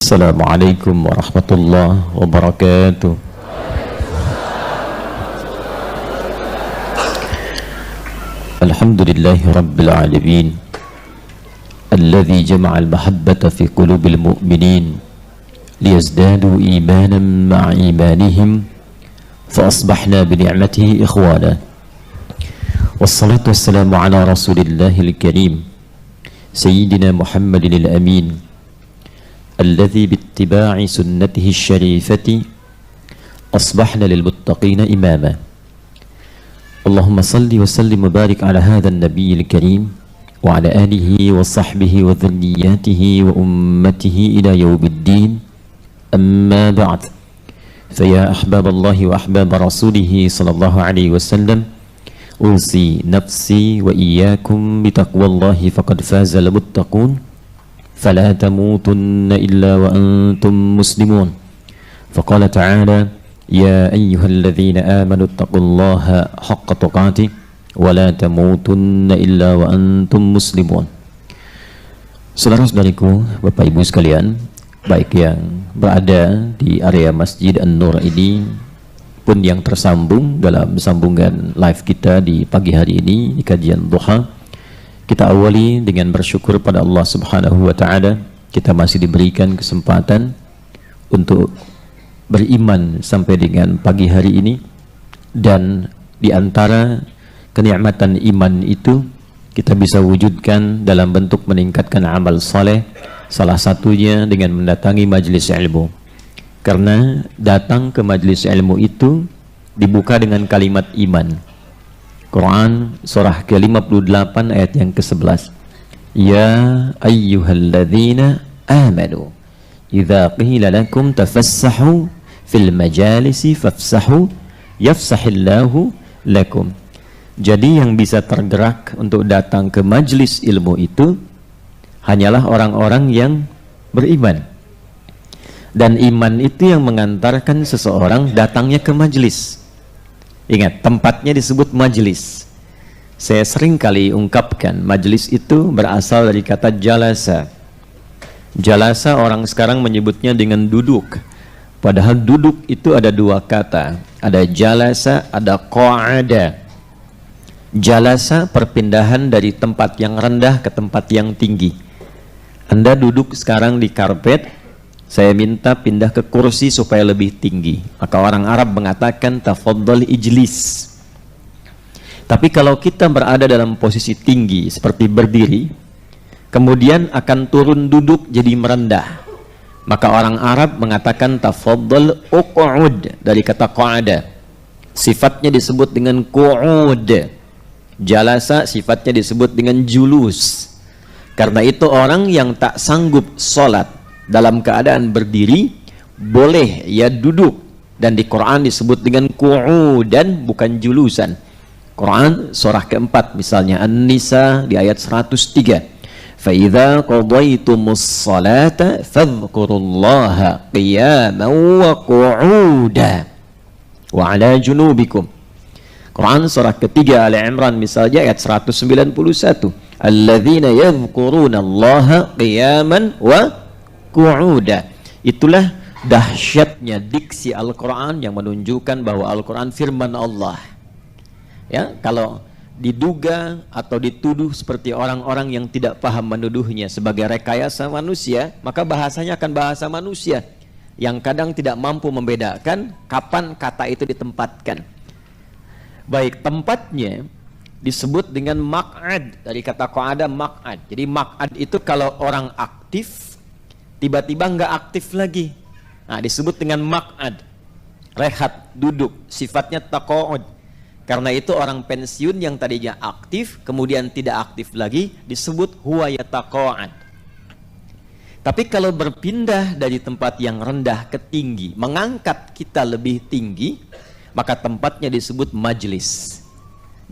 Assalamualaikum warahmatullahi wabarakatuh. Alhamdulillahi rabbil alamin, alladhi jama'al mahabbata fi qulubil mu'minin liyazdadu imanan ma'a imanihim fa asbahna bi ni'matihi ikhwana. Wassalatu wassalamu ala rasulillahil karim sayyidina Muhammadin al-amin alladhi bittiba'i sunnatihi syarifati asbahna lil muttaqina imama. Allahumma salli wa sallim wa barik ala hadha an-nabiyil karim wa ala alihi wa sahbihi wa dhurriyyatihi wa ummatihi ila yaumiddin. Amma ba'd. Fa ya ahbaballahi wa ahbab rasulih sallallahu alaihi wasallam, usi nafsi wa iyyakum bitaqwallahi faqad fazal muttaqun. فلا تموتن إلا وأنتم مسلمون. فقال تعالى يا أيها الذين آمنوا اتقوا الله حق تقاته ولا تموتن إلا وأنتم مسلمون. Saudara-saudariku, Bapak Ibu sekalian, baik yang berada di area Masjid An-Nur ini pun yang tersambung dalam sambungan live kita di pagi hari ini di kajian duha, kita awali dengan bersyukur pada Allah Subhanahu wa Ta'ala. Kita masih diberikan kesempatan untuk beriman sampai dengan pagi hari ini, dan di antara kenikmatan iman itu kita bisa wujudkan dalam bentuk meningkatkan amal saleh, salah satunya dengan mendatangi majelis ilmu. Karena datang ke majelis ilmu itu dibuka dengan kalimat iman. Quran surah ke-58 ayat yang ke-11. Ya ayyuhalladzina amanu idza qila lakum tafassahu fil majalisi fafsahu yafsahillahu lakum. Jadi yang bisa tergerak untuk datang ke majelis ilmu itu hanyalah orang-orang yang beriman. Dan iman itu yang mengantarkan seseorang datangnya ke majelis. Ingat, tempatnya disebut majelis. Saya sering kali ungkapkan, majelis itu berasal dari kata jalasa. Jalasa orang sekarang menyebutnya dengan duduk. Padahal duduk itu ada dua kata. Ada jalasa, ada qa'ada. Jalasa perpindahan dari tempat yang rendah ke tempat yang tinggi. Anda duduk sekarang di karpet, saya minta pindah ke kursi supaya lebih tinggi. Maka orang Arab mengatakan tafaddal ijlis. Tapi kalau kita berada dalam posisi tinggi seperti berdiri, kemudian akan turun duduk jadi merendah, maka orang Arab mengatakan tafaddal uq'ud, dari kata qa'ada. Sifatnya disebut dengan qu'ud. Jalasa sifatnya disebut dengan julus. Karena itu orang yang tak sanggup sholat dalam keadaan berdiri boleh ya duduk, dan di Quran disebut dengan qu'udan bukan julusan. Quran surah keempat misalnya An-Nisa di ayat 103, fa idza qadaytumus salata fadhkurullaha qiyaman wa qu'uda wa ala junubikum. Quran surah ketiga Ali Imran misalnya ayat 191, alladzina yadhkuruna allaha qiyaman wa qu'uda. Itulah dahsyatnya diksi Al-Quran yang menunjukkan bahwa Al-Quran firman Allah. Ya, kalau diduga atau dituduh seperti orang-orang yang tidak paham menuduhnya sebagai rekayasa manusia, maka bahasanya akan bahasa manusia yang kadang tidak mampu membedakan kapan kata itu ditempatkan. Baik, tempatnya disebut dengan maq'ad, dari kata qa'ada maq'ad. Jadi maq'ad itu kalau orang aktif tiba-tiba nggak aktif lagi, nah disebut dengan maq'ad, rehat, duduk, sifatnya taqa'ud. Karena itu orang pensiun yang tadinya aktif kemudian tidak aktif lagi disebut huwa yataqa'ad. Tapi kalau berpindah dari tempat yang rendah ke tinggi, mengangkat kita lebih tinggi, maka tempatnya disebut majlis.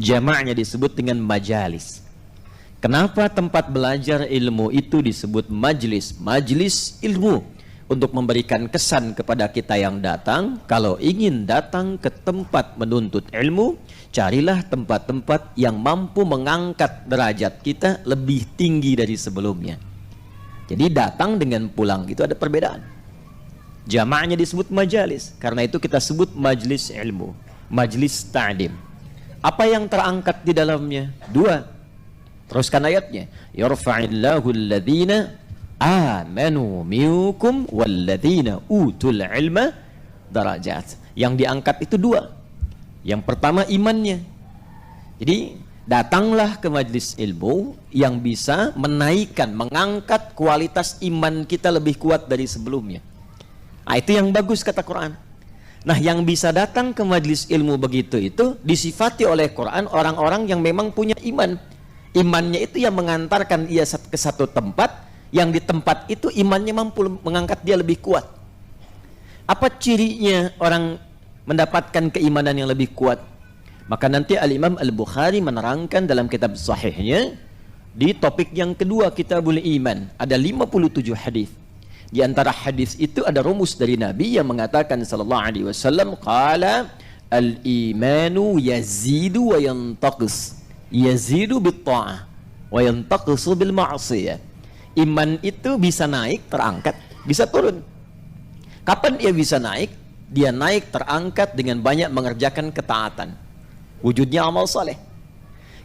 Jamaknya disebut dengan majalis. Kenapa tempat belajar ilmu itu disebut majlis? Majlis ilmu. Untuk memberikan kesan kepada kita yang datang, kalau ingin datang ke tempat menuntut ilmu, carilah tempat-tempat yang mampu mengangkat derajat kita lebih tinggi dari sebelumnya. Jadi datang dengan pulang itu ada perbedaan. Jamaknya disebut majalis, karena itu kita sebut majlis ilmu, majlis ta'lim. Apa yang terangkat di dalamnya? Dua. Teruskan ayatnya. Yarfa'illahu alladhina amanu minkum walladhina utul ilma darajat. Yang diangkat itu dua. Yang pertama imannya. Jadi datanglah ke majlis ilmu yang bisa menaikkan, mengangkat kualitas iman kita lebih kuat dari sebelumnya. Nah, itu yang bagus kata Quran. Nah, yang bisa datang ke majlis ilmu begitu itu disifati oleh Quran orang-orang yang memang punya iman. Imannya itu yang mengantarkan ia ke satu tempat, yang di tempat itu imannya mampu mengangkat dia lebih kuat. Apa cirinya orang mendapatkan keimanan yang lebih kuat? Maka nanti Al-Imam Al-Bukhari menerangkan dalam kitab sahihnya di topik yang kedua, Kitabul Iman, ada 57 hadis. Di antara hadis itu ada rumus dari Nabi yang mengatakan sallallahu alaihi wasallam, qala al-imanu yazidu wa yantaqis. Yazidu bit-ta'ah wa yantaqisu bil ma'siyah. Iman itu bisa naik, terangkat, bisa turun. Kapan ia bisa naik? Dia naik terangkat dengan banyak mengerjakan ketaatan. Wujudnya amal saleh.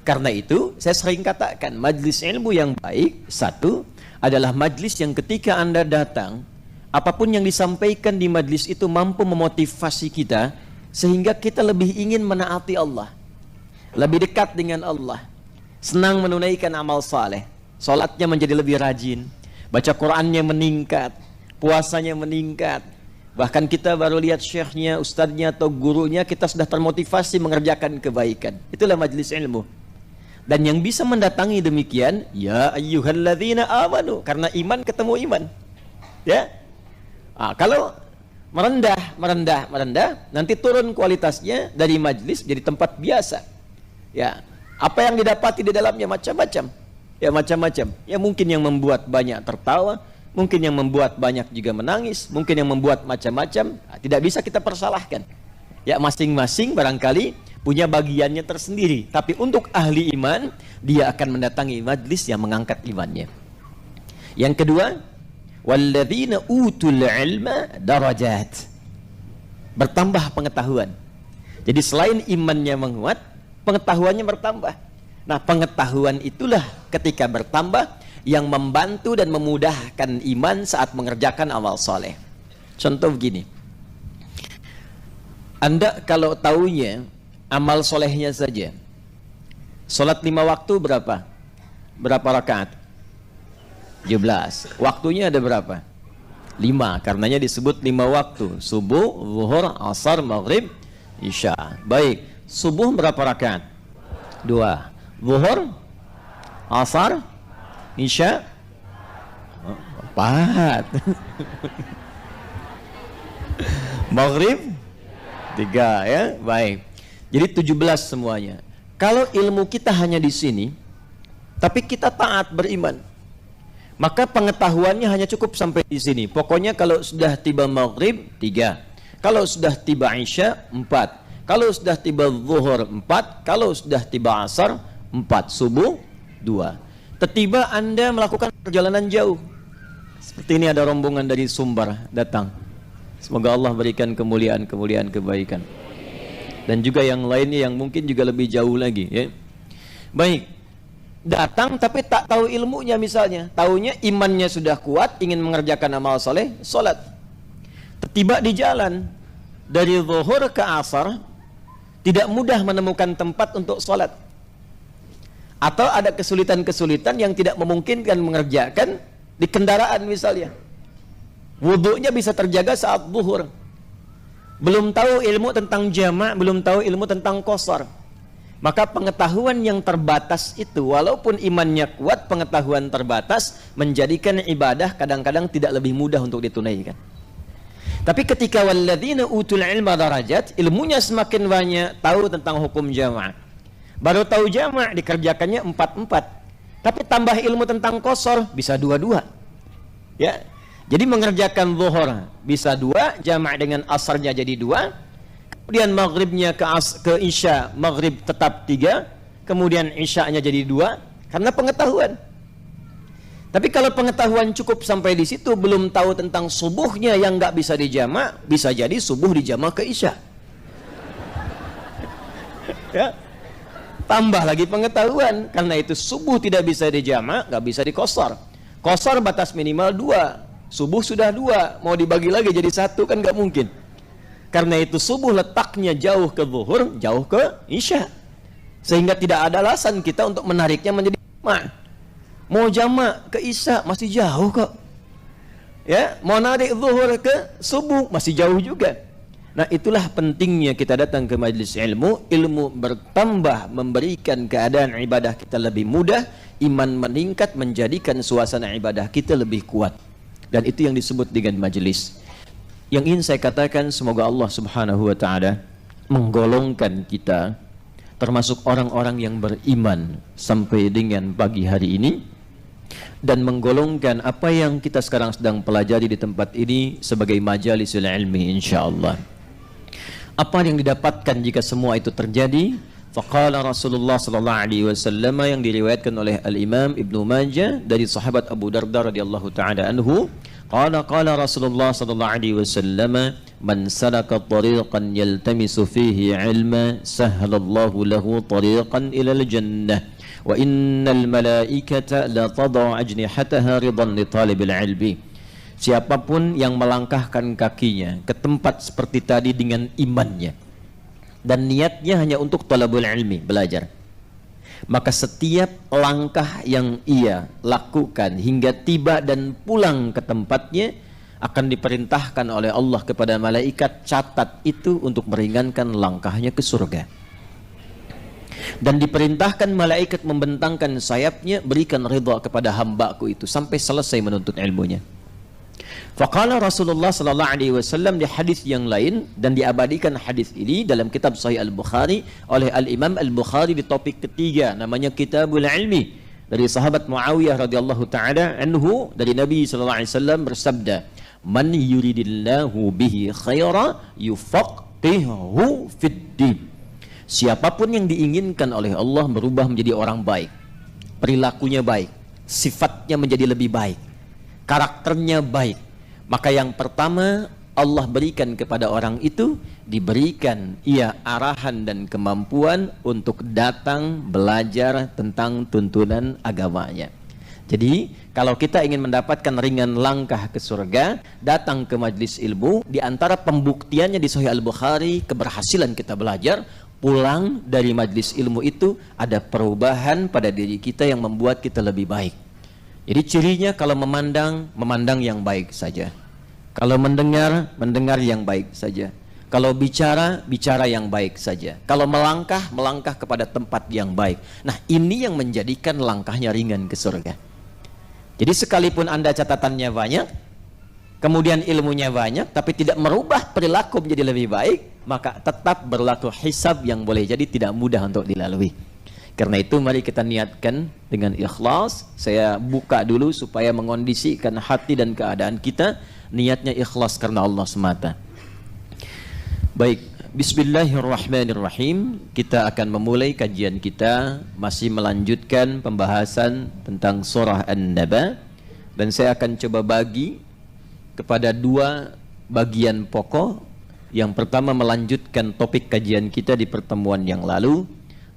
Karena itu saya sering katakan majlis ilmu yang baik satu adalah majlis yang ketika Anda datang, apapun yang disampaikan di majlis itu mampu memotivasi kita sehingga kita lebih ingin menaati Allah, lebih dekat dengan Allah, senang menunaikan amal saleh, salatnya menjadi lebih rajin, baca Qur'annya meningkat, puasanya meningkat. Bahkan kita baru lihat syekhnya, ustadznya atau gurunya, kita sudah termotivasi mengerjakan kebaikan. Itulah majlis ilmu. Dan yang bisa mendatangi demikian, ya ayyuhalladzina amanu, karena iman ketemu iman. Ya. Kalau merendah, nanti turun kualitasnya dari majlis jadi tempat biasa. Ya. Apa yang didapati di dalamnya macam-macam. Ya, macam-macam. Ya, mungkin yang membuat banyak tertawa, mungkin yang membuat banyak juga menangis, mungkin yang membuat macam-macam. Tidak bisa kita persalahkan. Ya, masing-masing barangkali punya bagiannya tersendiri. Tapi untuk ahli iman, dia akan mendatangi majlis yang mengangkat imannya. Yang kedua, walladzina utul ilma darajat. Bertambah pengetahuan. Jadi selain imannya menguat, pengetahuannya bertambah. Nah, pengetahuan itulah ketika bertambah yang membantu dan memudahkan iman saat mengerjakan amal soleh. Contoh begini, Anda kalau taunya amal solehnya saja, sholat 5 waktu berapa rakaat? 17. Waktunya ada berapa? 5, karenanya disebut 5 waktu, subuh, zuhur, asar, maghrib, isya. Baik, subuh berapa rakaat? 2. Zuhur, asar, isya, 4. Maghrib 3, ya. Baik. Jadi 17 semuanya. Kalau ilmu kita hanya di sini, tapi kita taat beriman, maka pengetahuannya hanya cukup sampai di sini. Pokoknya kalau sudah tiba maghrib 3, kalau sudah tiba isya 4, kalau sudah tiba zuhur 4, kalau sudah tiba asar 4, subuh 2. Tiba Anda melakukan perjalanan jauh. Seperti ini ada rombongan dari Sumbar datang. Semoga Allah berikan kemuliaan-kemuliaan kebaikan. Dan juga yang lainnya yang mungkin juga lebih jauh lagi, ya. Baik, datang tapi tak tahu ilmunya misalnya. Taunya imannya sudah kuat, ingin mengerjakan amal soleh, sholat. Tiba di jalan dari zuhur ke asar, tidak mudah menemukan tempat untuk sholat. Atau ada kesulitan-kesulitan yang tidak memungkinkan mengerjakan di kendaraan misalnya. Wudunya bisa terjaga saat zuhur. Belum tahu ilmu tentang jamak, belum tahu ilmu tentang qasar. Maka pengetahuan yang terbatas itu, walaupun imannya kuat, pengetahuan terbatas menjadikan ibadah kadang-kadang tidak lebih mudah untuk ditunaikan. Tapi ketika walladzina utul ilma darajat, ilmunya semakin banyak, tahu tentang hukum jamak. Baru tahu jamak dikerjakannya 4-4. Tapi tambah ilmu tentang qasar bisa 2-2. Ya. Jadi mengerjakan zuhur bisa 2, jamak dengan asarnya jadi 2, kemudian maghribnya ke isya, maghrib tetap 3, kemudian isyanya jadi 2, karena pengetahuan. Tapi kalau pengetahuan cukup sampai di situ, belum tahu tentang subuhnya yang nggak bisa dijamak, bisa jadi subuh dijamak ke isya. Ya. Tambah lagi pengetahuan, karena itu subuh tidak bisa dijamak, nggak bisa dikosor. Kosor batas minimal 2, subuh sudah 2, mau dibagi lagi jadi 1 kan nggak mungkin. Karena itu subuh letaknya jauh ke zuhur, jauh ke isya, sehingga tidak ada alasan kita untuk menariknya menjadi jamak. Mau jamak ke isya masih jauh kok. Ya, mau narik zuhur ke subuh masih jauh juga. Nah, itulah pentingnya kita datang ke majelis ilmu. Ilmu bertambah, memberikan keadaan ibadah kita lebih mudah, iman meningkat, menjadikan suasana ibadah kita lebih kuat. Dan itu yang disebut dengan majelis. Yang ingin saya katakan, semoga Allah Subhanahu wa taala menggolongkan kita termasuk orang-orang yang beriman sampai dengan pagi hari ini, dan menggolongkan apa yang kita sekarang sedang pelajari di tempat ini sebagai majalisul ilmi insyaallah. Apa yang didapatkan jika semua itu terjadi? Faqala Rasulullah sallallahu alaihi wasallam, yang diriwayatkan oleh Al-Imam Ibnu Majah dari sahabat Abu Darda radhiyallahu taala anhu, qala Rasulullah sallallahu alaihi wasallam, man salaka tariqan yaltamisu fihi ilma sahhalallahu lahu tariqan ilal jannah wa innal malaikata la tadau ajnihataha ridan li talibil ilmi. Siapapun yang melangkahkan kakinya ke tempat seperti tadi dengan imannya dan niatnya hanya untuk talabul ilmi, belajar, maka setiap langkah yang ia lakukan hingga tiba dan pulang ke tempatnya akan diperintahkan oleh Allah kepada malaikat, catat itu untuk meringankan langkahnya ke surga. Dan diperintahkan malaikat membentangkan sayapnya, berikan ridha kepada hambaku itu sampai selesai menuntut ilmunya. Faqala Rasulullah sallallahu alaihi wasallam di hadis yang lain, dan diabadikan hadis ini dalam kitab Sahih Al-Bukhari oleh Al-Imam Al-Bukhari di topik ketiga, namanya Kitabul Ilmi, dari sahabat Muawiyah radhiyallahu taala anhu, dari Nabi sallallahu alaihi wasallam bersabda, man yuridillahu bihi khaira yufaqihuhu fid din. Siapapun yang diinginkan oleh Allah berubah menjadi orang baik, perilakunya baik, sifatnya menjadi lebih baik, karakternya baik, maka yang pertama Allah berikan kepada orang itu, diberikan ia arahan dan kemampuan untuk datang belajar tentang tuntunan agamanya. Jadi kalau kita ingin mendapatkan ringan langkah ke surga, datang ke majlis ilmu. Di antara pembuktiannya di Sahih Al-Bukhari keberhasilan kita belajar, pulang dari majlis ilmu itu ada perubahan pada diri kita yang membuat kita lebih baik. Jadi cirinya kalau memandang yang baik saja, kalau mendengar yang baik saja, kalau bicara yang baik saja, kalau melangkah kepada tempat yang baik. Nah, ini yang menjadikan langkahnya ringan ke surga. Jadi sekalipun Anda catatannya banyak, kemudian ilmunya banyak, tapi tidak merubah perilaku menjadi lebih baik, maka tetap berlaku hisab yang boleh jadi tidak mudah untuk dilalui. Karena itu mari kita niatkan dengan ikhlas. Saya buka dulu supaya mengondisikan hati dan keadaan kita, niatnya ikhlas karena Allah semata. Baik, bismillahirrahmanirrahim. Kita akan memulai kajian kita, masih melanjutkan pembahasan tentang surah An-Naba, dan saya akan coba bagi kepada dua bagian pokok. Yang pertama melanjutkan topik kajian kita di pertemuan yang lalu,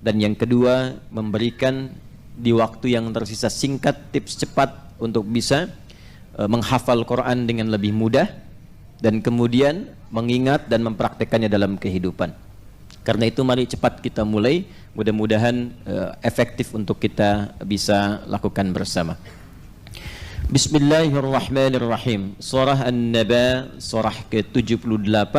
dan yang kedua memberikan di waktu yang tersisa singkat tips cepat untuk bisa menghafal Quran dengan lebih mudah, dan kemudian mengingat dan mempraktekannya dalam kehidupan. Karena itu mari cepat kita mulai, mudah-mudahan efektif untuk kita bisa lakukan bersama. Bismillahirrahmanirrahim. Surah An-Naba, surah ke-78.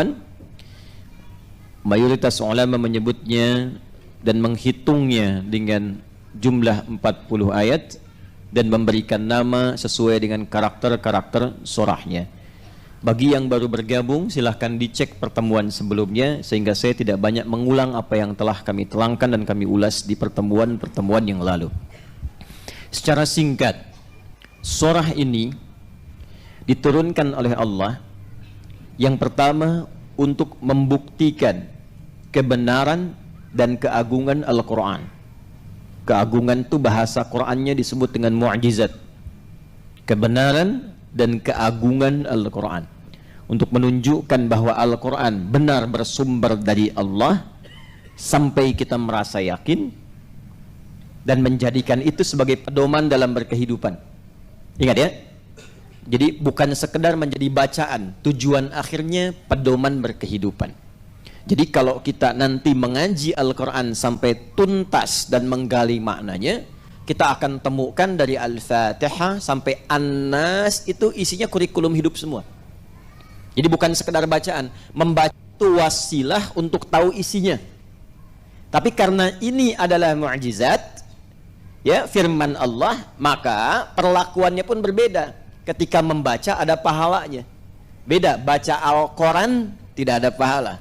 Mayoritas ulama menyebutnya dan menghitungnya dengan jumlah 40 ayat dan memberikan nama sesuai dengan karakter-karakter surahnya. Bagi yang baru bergabung, silahkan dicek pertemuan sebelumnya, sehingga saya tidak banyak mengulang apa yang telah kami telangkan dan kami ulas di pertemuan-pertemuan yang lalu. Secara singkat, surah ini diturunkan oleh Allah yang pertama untuk membuktikan kebenaran dan keagungan Al-Quran. Keagungan itu bahasa Qurannya disebut dengan mu'jizat. kebenaran dan keagungan Al-Quran, untuk menunjukkan bahwa Al-Quran benar bersumber dari Allah, sampai kita merasa yakin dan menjadikan itu sebagai pedoman dalam berkehidupan. Ingat ya, jadi bukan sekedar menjadi bacaan, tujuan akhirnya pedoman berkehidupan. Jadi kalau kita nanti mengaji Al-Quran sampai tuntas dan menggali maknanya, kita akan temukan dari Al-Fatihah sampai An-Nas itu isinya kurikulum hidup semua. Jadi bukan sekedar bacaan, membaca itu wasilah untuk tahu isinya. Tapi karena ini adalah mukjizat, ya, firman Allah, maka perlakuannya pun berbeda. Ketika membaca ada pahalanya. Beda, baca Al-Quran tidak ada pahala.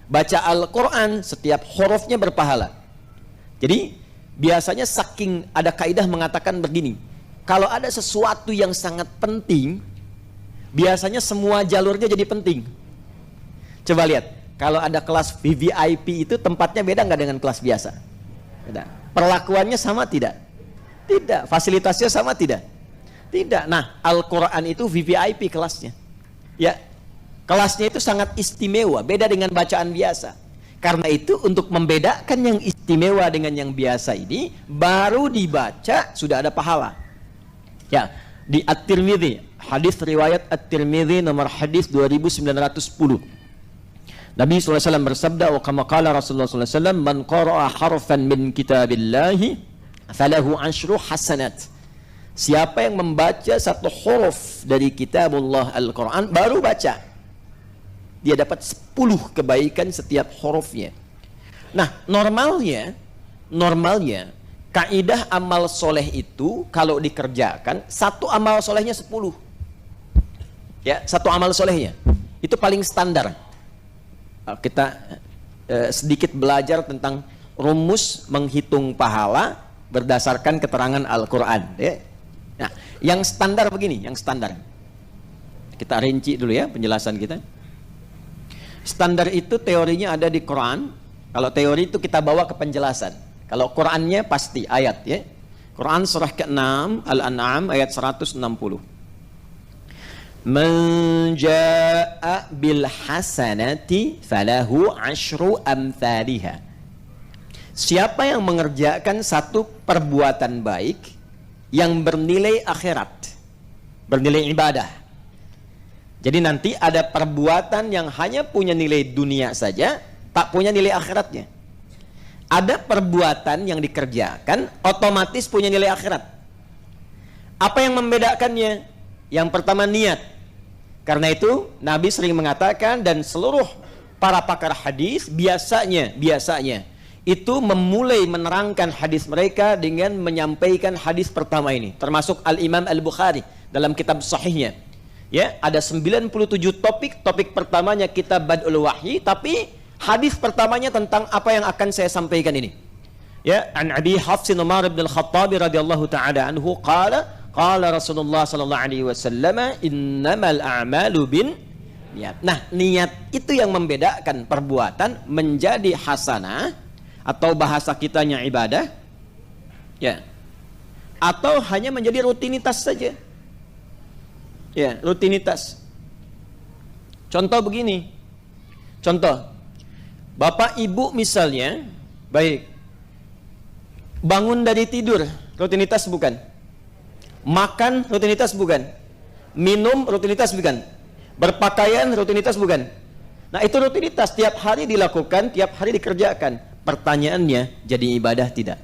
Baca Al-Quran setiap hurufnya berpahala. Jadi biasanya saking ada kaidah mengatakan begini, kalau ada sesuatu yang sangat penting, biasanya semua jalurnya jadi penting. Coba lihat, kalau ada kelas VVIP itu tempatnya beda nggak dengan kelas biasa? Beda. Perlakuannya sama tidak? Tidak. Fasilitasnya sama tidak? Tidak. Nah, Al-Quran itu VVIP kelasnya. Ya, kelasnya itu sangat istimewa, beda dengan bacaan biasa. Karena itu untuk membedakan yang istimewa dengan yang biasa ini, baru dibaca sudah ada pahala. Ya, di At-Tirmidzi, hadis riwayat At-Tirmidzi nomor hadis 2910. Nabi SAW bersabda, wa kama qala Rasulullah SAW, man qara'a harfan min kitabillahi falahu 10 hasanat. Siapa yang membaca satu huruf dari kitabullah Al-Quran, baru baca, dia dapat 10 kebaikan setiap hurufnya. Nah, normalnya kaidah amal soleh itu kalau dikerjakan, satu amal solehnya 10. Ya, satu amal solehnya itu paling standar. Kita sedikit belajar tentang rumus menghitung pahala berdasarkan keterangan Al-Quran, ya. Nah, yang standar begini, yang standar kita rinci dulu ya penjelasan kita. Standar itu teorinya ada di Quran. Kalau teori itu kita bawa ke penjelasan. Kalau Qurannya pasti ayat, ya. Quran surah ke-6 Al-An'am ayat 160. Man jaa'a bil hasanati falahu 10 amthaliha. Siapa yang mengerjakan satu perbuatan baik yang bernilai akhirat, bernilai ibadah. Jadi nanti ada perbuatan yang hanya punya nilai dunia saja, tak punya nilai akhiratnya. Ada perbuatan yang dikerjakan otomatis punya nilai akhirat. Apa yang membedakannya? Yang pertama, niat. Karena itu Nabi sering mengatakan, dan seluruh para pakar hadis biasanya itu memulai menerangkan hadis mereka dengan menyampaikan hadis pertama ini, termasuk Al-Imam Al-Bukhari dalam kitab sahihnya. Ya, ada 97 topik. Topik pertamanya kitab Bad'ul Wahyi, tapi hadis pertamanya tentang apa yang akan saya sampaikan ini. Ya, an Abi Hafsin Umar bin Al-Khattab radhiyallahu ta'ala anhu qala Rasulullah sallallahu alaihi wasallam, innamal a'malu bin niat. Nah, niat itu yang membedakan perbuatan menjadi hasanah atau bahasa kitanya ibadah, ya, atau hanya menjadi rutinitas saja. Ya, rutinitas. Contoh begini. Contoh, bapak ibu misalnya, baik, bangun dari tidur, rutinitas bukan? Makan, rutinitas bukan? Minum, rutinitas bukan? Berpakaian, rutinitas bukan? Nah, itu rutinitas, tiap hari dilakukan, tiap hari dikerjakan. Pertanyaannya, jadi ibadah tidak?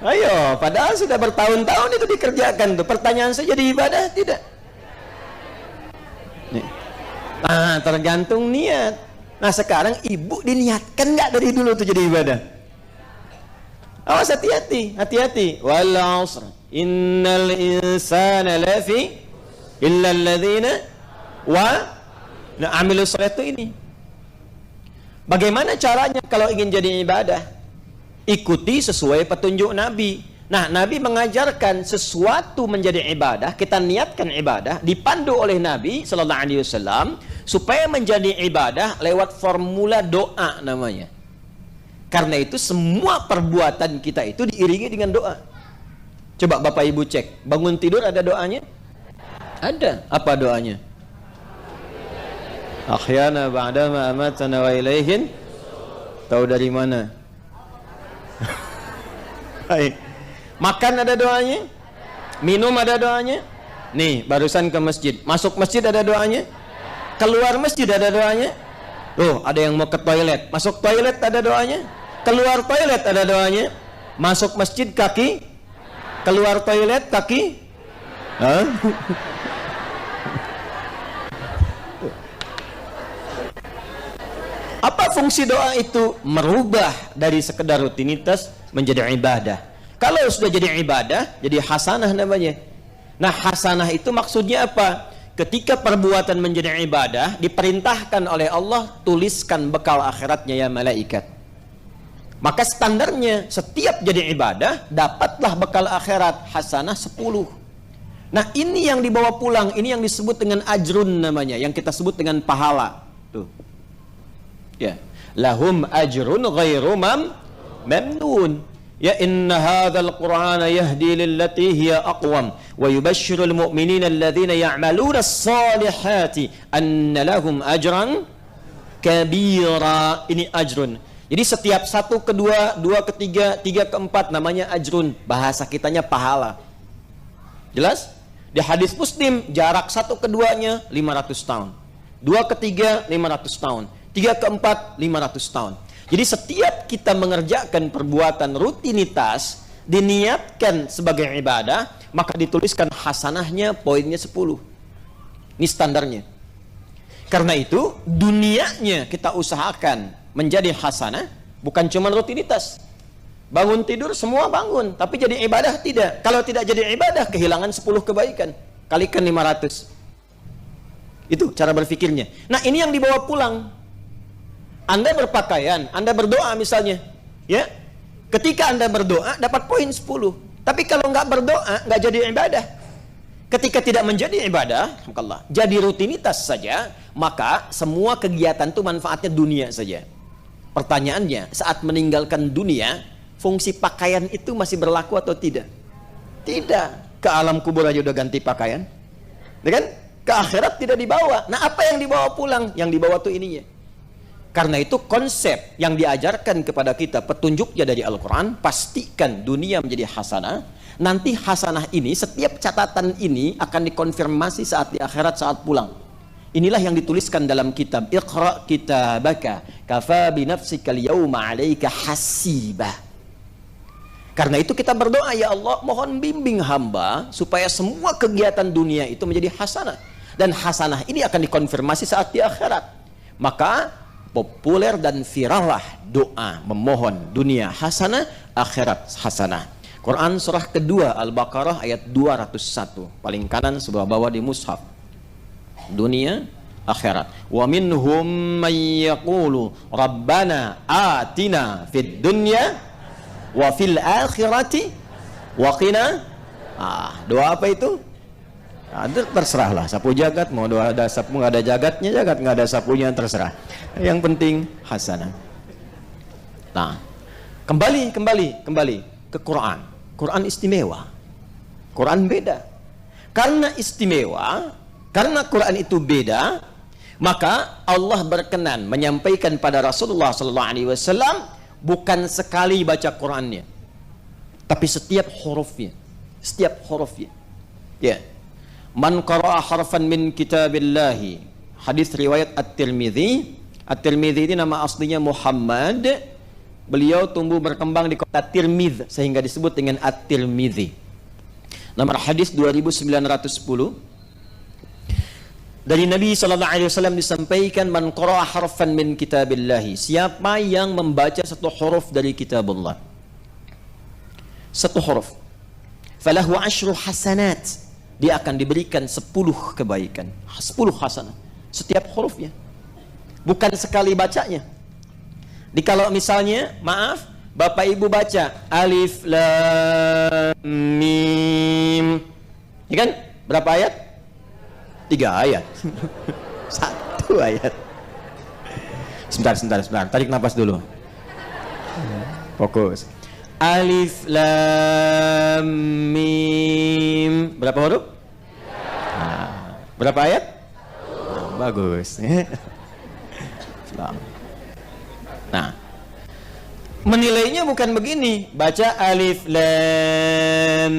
Ayo, padahal sudah bertahun-tahun itu dikerjakan tuh. Pertanyaan saya, jadi ibadah tidak? Nih. Nah, tergantung niat. Nah, sekarang ibu diniatkan nggak dari dulu tuh jadi ibadah? Awas, hati-hati. Wal 'asr innal insana lafi illa alladzina amilu sholih. Ini bagaimana caranya kalau ingin jadi ibadah? Ikuti sesuai petunjuk Nabi. Nah, Nabi mengajarkan sesuatu menjadi ibadah, kita niatkan ibadah, dipandu oleh Nabi sallallahu alaihi wasallam supaya menjadi ibadah lewat formula doa namanya. Karena itu semua perbuatan kita itu diiringi dengan doa. Coba Bapak Ibu cek, bangun tidur ada doanya? Ada. Apa doanya? Akhyana ba'dama amatana wa ilaihin. Tahu dari mana? Baik. Makan ada doanya? Minum ada doanya? Nih, barusan ke masjid. Masuk masjid ada doanya? Keluar masjid ada doanya? Loh, ada yang mau ke toilet. Masuk toilet ada doanya? Keluar toilet ada doanya? Masuk masjid kaki? Keluar toilet kaki? Hah? Apa fungsi doa itu? Merubah dari sekedar rutinitas menjadi ibadah. Kalau sudah jadi ibadah, jadi hasanah namanya. Nah, hasanah itu maksudnya apa? Ketika perbuatan menjadi ibadah, diperintahkan oleh Allah, tuliskan bekal akhiratnya ya malaikat. Maka standarnya, setiap jadi ibadah, dapatlah bekal akhirat, hasanah 10. Nah, ini yang dibawa pulang, ini yang disebut dengan ajrun namanya, yang kita sebut dengan pahala. Tuh. Ya, lahum ajrun ghairu mamnun. Ya, inna hadzal qur'ana yahdi lillati hiya aqwam wa yubashshirul mu'minina alladhina ya'maluna as-salihati anna lahum ajran kabira. Ini ajrun. Jadi setiap satu, kedua, dua, ketiga, tiga, keempat namanya ajrun. Bahasa kitanya pahala. Jelas? Di hadis Muslim jarak satu keduanya 500 tahun. Dua ketiga 500 tahun. Tiga keempat 500 tahun. Jadi setiap kita mengerjakan perbuatan rutinitas diniatkan sebagai ibadah, maka dituliskan hasanahnya poinnya 10. Ini standarnya. Karena itu dunianya kita usahakan menjadi hasanah, bukan cuma rutinitas. Bangun tidur semua bangun, tapi jadi ibadah tidak. Kalau tidak jadi ibadah, kehilangan 10 kebaikan. Kalikan 500. Itu cara berpikirnya. Nah, ini yang dibawa pulang. Anda berpakaian, Anda berdoa misalnya, ya. Ketika Anda berdoa dapat poin 10. Tapi kalau nggak berdoa nggak jadi ibadah. Ketika tidak menjadi ibadah, jadi rutinitas saja, maka semua kegiatan itu manfaatnya dunia saja. Pertanyaannya, saat meninggalkan dunia, fungsi pakaian itu masih berlaku atau tidak? Tidak. Ke alam kubur aja udah ganti pakaian, ya kan? Ke akhirat tidak dibawa. Nah, apa yang dibawa pulang? Yang dibawa tuh ininya. Karena itu konsep yang diajarkan kepada kita, petunjuknya dari Al-Quran, pastikan dunia menjadi hasanah. Nanti hasanah ini, setiap catatan ini akan dikonfirmasi saat di akhirat, saat pulang. Inilah yang dituliskan dalam kitab Iqra kitabaka kafa binafsika al-yawma 'alaika hasibah. Karena itu kita berdoa, ya Allah, mohon bimbing hamba supaya semua kegiatan dunia itu menjadi hasanah. Dan hasanah ini akan dikonfirmasi saat di akhirat. Maka populer dan virallah doa memohon dunia hasanah, akhirat hasanah. Quran surah kedua Al-Baqarah ayat 201, paling kanan sebelah bawah di mushaf. Dunia, akhirat. Wa minhum may yaqulu rabbana atina fid dunya wa fil akhirati wa qina. Doa apa itu? Terserahlah, sapu jagat, mau doa ada sapu, nggak ada jagatnya jagat, nggak ada sapunya, terserah. Yang penting hasanah. Nah, kembali ke Quran. Quran istimewa, Quran beda. Karena istimewa, karena Quran itu beda, maka Allah berkenan menyampaikan pada Rasulullah SAW bukan sekali baca Qurannya, tapi setiap hurufnya, ya. Man qara'a harfan min kitabillahi, hadis riwayat At-Tirmidzi. At-Tirmidzi ini nama aslinya Muhammad. Beliau tumbuh berkembang di kota Tirmidz sehingga disebut dengan At-Tirmidzi. Nomor hadis 2910. Dari Nabi SAW disampaikan, man qara'a harfan min kitabillahi, siapa yang membaca satu huruf dari kitabullah, satu huruf, falahu asyru hasanat, dia akan diberikan 10 kebaikan, 10 hasanah setiap hurufnya, bukan sekali bacanya. Kalau misalnya, maaf, Bapak Ibu baca alif lam mim, ya kan? Berapa ayat? 3 ayat. 1 ayat. Sebentar, tarik nafas dulu. Fokus. Alif lam mim. Berapa huruf? Nah, berapa ayat? Bagus. Nah, menilainya bukan begini. Baca alif lam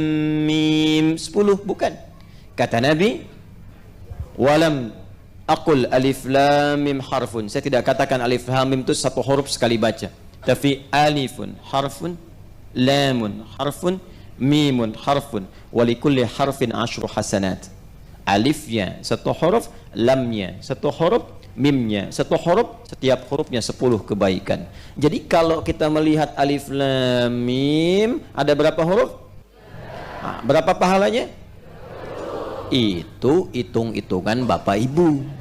mim 10, bukan. Kata Nabi, walam aqul alif lam mim harfun. Saya tidak katakan alif lam mim itu satu huruf sekali baca. Tapi alifun harfun, lamun harfun, mimun harfun, walikulli harfin 10 hasanat. Alifnya satu huruf, lamnya satu huruf, mimnya satu huruf, setiap hurufnya 10 kebaikan. Jadi kalau kita melihat alif lam mim ada berapa huruf? Nah, berapa pahalanya? Itu hitung-hitungan Bapak Ibu.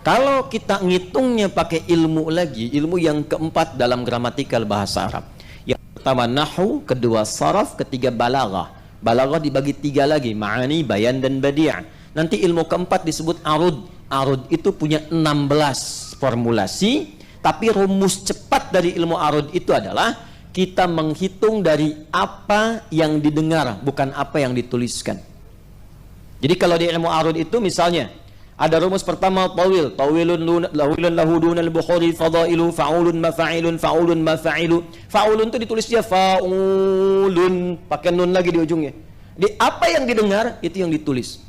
Kalau kita ngitungnya pakai ilmu lagi, ilmu yang keempat dalam gramatikal bahasa Arab. Yang pertama nahwu, kedua saraf, ketiga balaghah. Balaghah dibagi 3 lagi, ma'ani, bayan, dan badi'. Nanti ilmu keempat disebut arud. Arud itu punya 16 formulasi, tapi rumus cepat dari ilmu arud itu adalah kita menghitung dari apa yang didengar, bukan apa yang dituliskan. Jadi kalau di ilmu arud itu misalnya ada rumus pertama tawil, tawilun lahu dunal bukhari fadailu fa'ulun mafa'ilun fa'ulun mafa'ilu. Fa'ulun itu ditulis dia fa'ulun pakai nun lagi di ujungnya. Di apa yang didengar itu yang ditulis.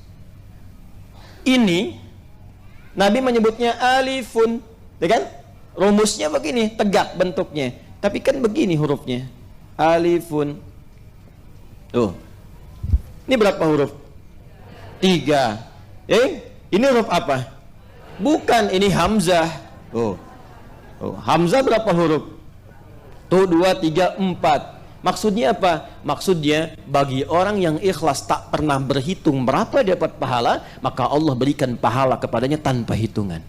Ini Nabi menyebutnya alifun, ya kan? Rumusnya begini, tegak bentuknya. Tapi kan begini hurufnya. Alifun. Tuh. Ini berapa huruf? 3. Ini huruf apa? Bukan, ini hamzah. Oh. Hamzah berapa huruf? Tuh 2, 3, 4. Maksudnya apa? Maksudnya bagi orang yang ikhlas tak pernah berhitung berapa dapat pahala, maka Allah berikan pahala kepadanya tanpa hitungan.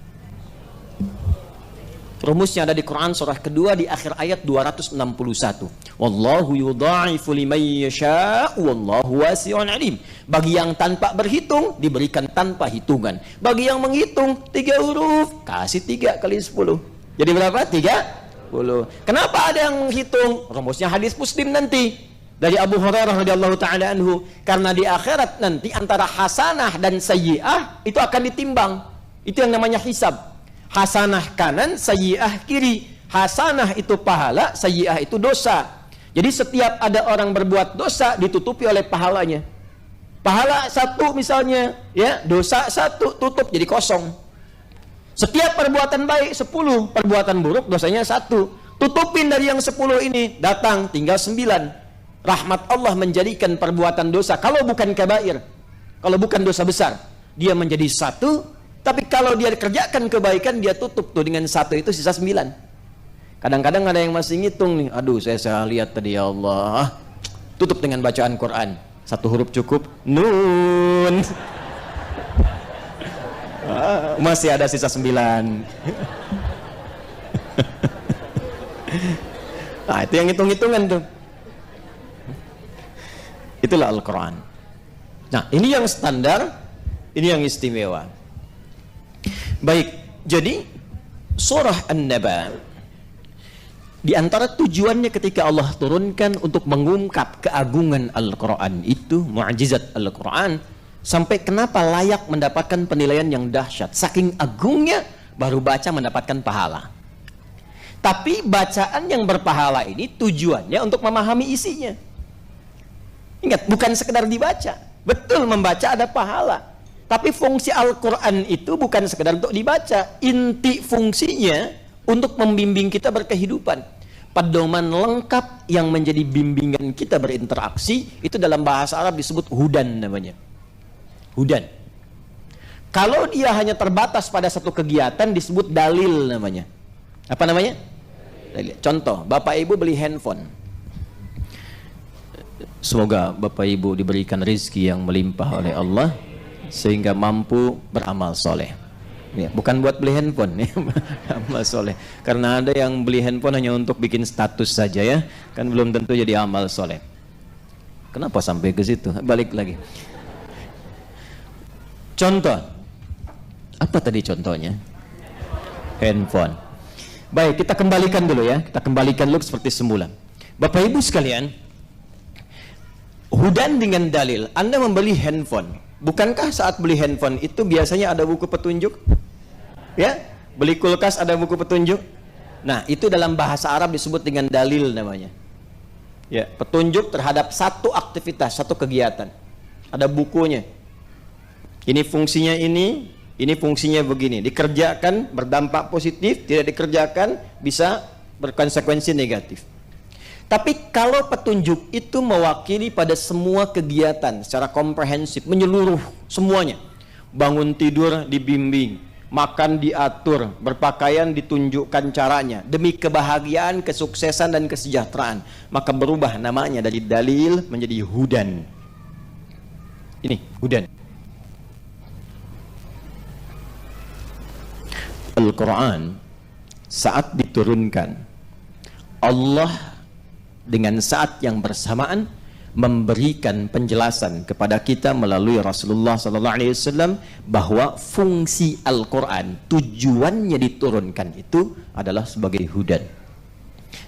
Rumusnya ada di Quran surah kedua di akhir ayat 261. Wallahu yudha'ifu liman yasha' wallahu wasi'un alim. Bagi yang tanpa berhitung diberikan tanpa hitungan. Bagi yang menghitung 3 huruf kasih 3 kali 10. Jadi berapa? 30. Kenapa ada yang menghitung? Rumusnya hadis Muslim nanti dari Abu Hurairah radhiyallahu taala anhu, karena di akhirat nanti antara hasanah dan sayyi'ah itu akan ditimbang. Itu yang namanya hisab. Hasanah kanan, sayyi'ah kiri. Hasanah itu pahala, sayyi'ah itu dosa. Jadi setiap ada orang berbuat dosa ditutupi oleh pahalanya. Pahala 1 misalnya, ya, dosa 1 tutup jadi kosong. Setiap perbuatan baik 10, perbuatan buruk dosanya 1. Tutupin dari yang 10 ini, datang tinggal 9. Rahmat Allah menjadikan perbuatan dosa, kalau bukan kabair, kalau bukan dosa besar, dia menjadi 1. Tapi kalau dia kerjakan kebaikan, dia tutup tuh dengan 1 itu sisa 9. Kadang-kadang ada yang masih ngitung nih, aduh saya lihat tadi ya Allah, tutup dengan bacaan Quran, 1 huruf cukup, nun. Masih ada sisa 9. Nah itu yang hitung-hitungan tuh. Itulah Al-Quran. Nah ini yang standar, ini yang istimewa. Baik, jadi surah An-Naba di antara tujuannya ketika Allah turunkan untuk mengungkap keagungan Al-Quran itu, mu'jizat Al-Quran, sampai kenapa layak mendapatkan penilaian yang dahsyat. Saking agungnya baru baca mendapatkan pahala. Tapi bacaan yang berpahala ini tujuannya untuk memahami isinya. Ingat, bukan sekedar dibaca. Betul membaca ada pahala. Tapi fungsi Al-Quran itu bukan sekedar untuk dibaca. Inti fungsinya untuk membimbing kita berkehidupan. Pedoman lengkap yang menjadi bimbingan kita berinteraksi, itu dalam bahasa Arab disebut hudan namanya. Hudan. Kalau dia hanya terbatas pada satu kegiatan disebut dalil namanya. Apa namanya? Dalil. Contoh, Bapak Ibu beli handphone. Semoga Bapak Ibu diberikan rezeki yang melimpah oleh Allah sehingga mampu beramal soleh. Ya, bukan buat beli handphone, ya, amal soleh. Karena ada yang beli handphone hanya untuk bikin status saja ya, kan belum tentu jadi amal soleh. Kenapa sampai ke situ? Balik lagi. Contoh, apa tadi contohnya? Handphone. Baik, kita kembalikan dulu ya. Kita kembalikan dulu seperti semula. Bapak Ibu sekalian, hudan dengan dalil. Anda membeli handphone. Bukankah saat beli handphone itu biasanya ada buku petunjuk? Ya, beli kulkas ada buku petunjuk. Nah, itu dalam bahasa Arab disebut dengan dalil namanya. Ya, petunjuk terhadap satu aktivitas, satu kegiatan. Ada bukunya. Ini fungsinya ini fungsinya begini. Dikerjakan berdampak positif, tidak dikerjakan bisa berkonsekuensi negatif. Tapi kalau petunjuk itu mewakili pada semua kegiatan secara komprehensif, menyeluruh semuanya. Bangun tidur dibimbing, makan diatur, berpakaian ditunjukkan caranya demi kebahagiaan, kesuksesan dan kesejahteraan, maka berubah namanya dari dalil menjadi hudan. Ini hudan. Al-Quran saat diturunkan, Allah dengan saat yang bersamaan memberikan penjelasan kepada kita melalui Rasulullah SAW bahwa fungsi Al-Quran, tujuannya diturunkan itu adalah sebagai hudan.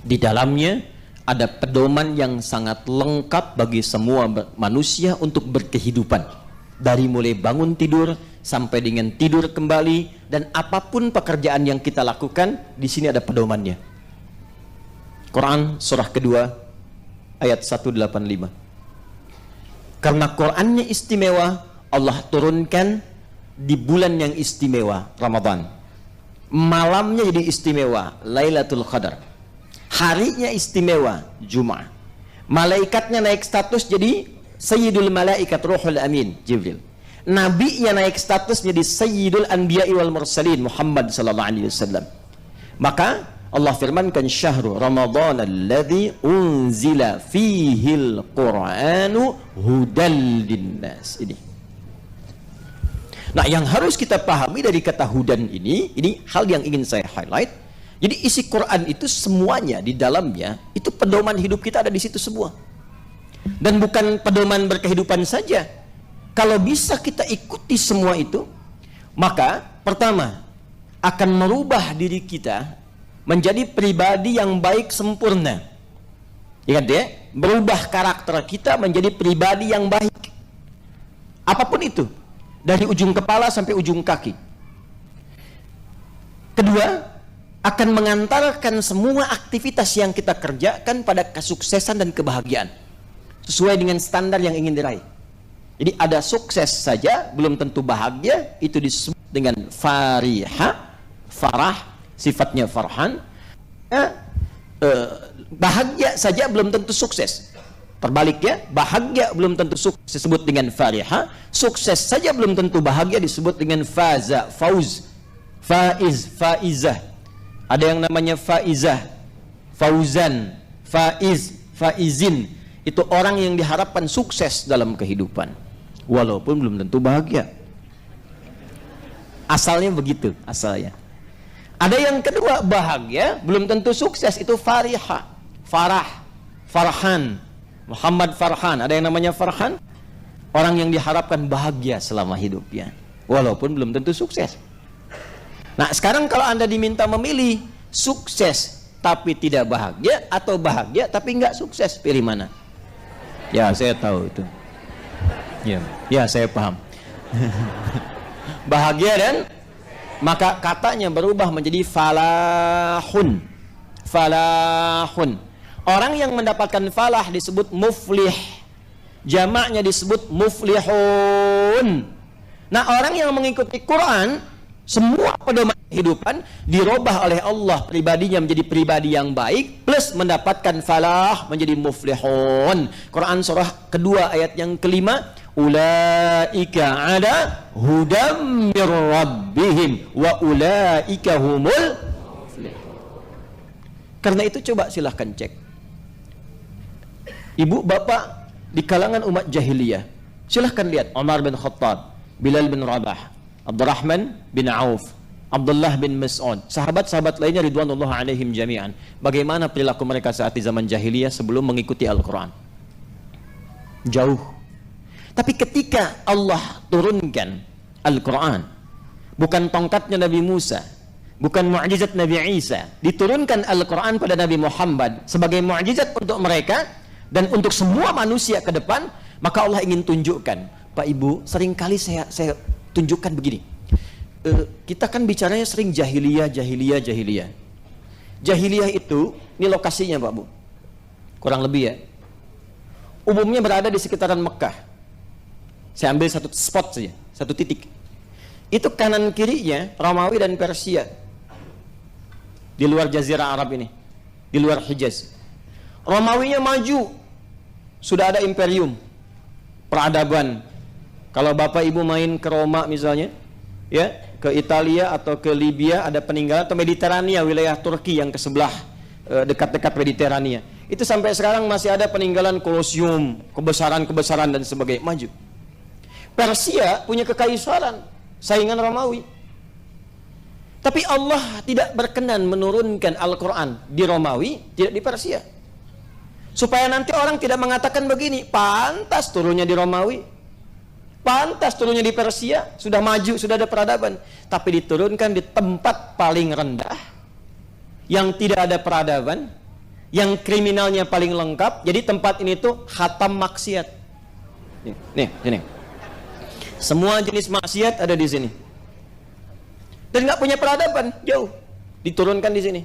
Di dalamnya ada pedoman yang sangat lengkap bagi semua manusia untuk berkehidupan, dari mulai bangun tidur sampai dengan tidur kembali, dan apapun pekerjaan yang kita lakukan, di sini ada pedomannya. Quran surah kedua ayat 185. Karena Qurannya istimewa, Allah turunkan di bulan yang istimewa, Ramadan. Malamnya jadi istimewa, Lailatul Qadar. Harinya istimewa, Jumat. Malaikatnya naik status jadi Sayyidul Malaikat Ruhul Amin, Jibril. Nabinya naik status jadi Sayyidul Anbiya'i wal Mursalin, Muhammad sallallahu alaihi wasallam. Maka Allah firmankan, syahrul Ramadan alladzi unzila fihil Qur'anu hudal linnas. Ini. Nah, yang harus kita pahami dari kata hudan ini hal yang ingin saya highlight. Jadi isi Quran itu semuanya di dalamnya itu pedoman hidup kita ada di situ semua. Dan bukan pedoman berkehidupan saja. Kalau bisa kita ikuti semua itu, maka pertama akan merubah diri kita menjadi pribadi yang baik sempurna. Ingat ya, berubah karakter kita menjadi pribadi yang baik. Apapun itu, dari ujung kepala sampai ujung kaki. Kedua, akan mengantarkan semua aktivitas yang kita kerjakan pada kesuksesan dan kebahagiaan sesuai dengan standar yang ingin diraih. Jadi ada sukses saja belum tentu bahagia, itu disebut dengan farah, sifatnya farhan. Bahagia saja belum tentu sukses. Terbaliknya, bahagia belum tentu sukses disebut dengan farihah, sukses saja belum tentu bahagia disebut dengan faza, faizah. Ada yang namanya faizah, fauzan, faizin. Itu orang yang diharapkan sukses dalam kehidupan, walaupun belum tentu bahagia. Asalnya begitu, asalnya. Ada yang kedua, bahagia belum tentu sukses, itu farihah, farhan. Muhammad Farhan, ada yang namanya Farhan, orang yang diharapkan bahagia selama hidupnya, walaupun belum tentu sukses. Nah, sekarang kalau Anda diminta memilih sukses tapi tidak bahagia, atau bahagia tapi nggak sukses, pilih mana? Ya, saya tahu itu. Ya, saya paham. Bahagia dan maka katanya berubah menjadi falahun. Orang yang mendapatkan falah disebut muflih. Jamaknya disebut muflihun. Nah, orang yang mengikuti Quran, semua pedoman kehidupan dirubah oleh Allah, pribadinya menjadi pribadi yang baik, plus mendapatkan falah menjadi muflihun. Quran surah kedua ayat yang kelima, ulaika ada hudam mir rabbihim wa ulaika humul muflihun. Karena itu coba silahkan cek, ibu bapak di kalangan umat jahiliyah, silahkan lihat Umar bin Khattab, Bilal bin Rabah, Abdurrahman bin Auf, Abdullah bin Mas'ud, sahabat-sahabat lainnya ridwanullah alaihim jami'an. Bagaimana perilaku mereka saat di zaman jahiliyah sebelum mengikuti Al-Quran? Jauh. Tapi ketika Allah turunkan Al-Quran, bukan tongkatnya Nabi Musa, bukan mukjizat Nabi Isa. Diturunkan Al-Quran pada Nabi Muhammad sebagai mukjizat untuk mereka dan untuk semua manusia ke depan. Maka Allah ingin tunjukkan, Pak Ibu, seringkali saya tunjukkan begini. Kita kan bicaranya sering jahiliyah. Jahiliyah itu, ini lokasinya Pak Bu, kurang lebih ya, umumnya berada di sekitaran Mekah. Saya ambil satu spot saja, satu titik. Itu kanan kirinya Romawi dan Persia, di luar Jazirah Arab ini, di luar Hijaz. Romawinya maju, sudah ada imperium, peradaban. Kalau Bapak Ibu main ke Roma misalnya, ya, ke Italia atau ke Libya, ada peninggalan, atau Mediterania, wilayah Turki yang ke sebelah dekat-dekat Mediterania. Itu sampai sekarang masih ada peninggalan Kolosium, kebesaran-kebesaran dan sebagainya, maju. Persia punya kekaisaran, saingan Romawi. Tapi Allah tidak berkenan menurunkan Al-Quran di Romawi, tidak di Persia. Supaya nanti orang tidak mengatakan begini, pantas turunnya di Romawi, pantas turunnya di Persia, sudah maju, sudah ada peradaban. Tapi diturunkan di tempat paling rendah, yang tidak ada peradaban, yang kriminalnya paling lengkap. Jadi tempat ini tuh khatam maksiat. Nih, sini. Semua jenis maksiat ada di sini. Dan nggak punya peradaban, jauh. Diturunkan di sini.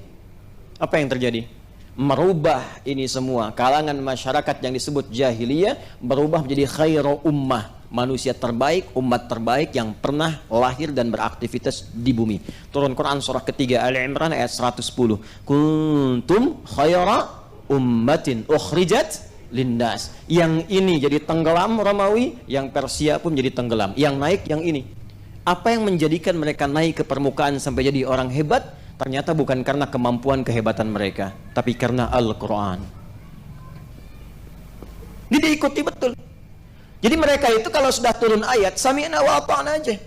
Apa yang terjadi? Merubah ini semua. Kalangan masyarakat yang disebut jahiliyah berubah menjadi khairu ummah, manusia terbaik, umat terbaik yang pernah lahir dan beraktivitas di bumi. Turun Quran surah ketiga Ali Imran ayat 110. Kuntum khaira ummatin ukhrijat linnas. Yang ini jadi tenggelam Romawi, yang Persia pun jadi tenggelam. Yang naik yang ini. Apa yang menjadikan mereka naik ke permukaan sampai jadi orang hebat? Ternyata bukan karena kemampuan kehebatan mereka, tapi karena Al-Quran. Ini diikuti betul. Jadi mereka itu kalau sudah turun ayat, sami'na wa ata'na aja.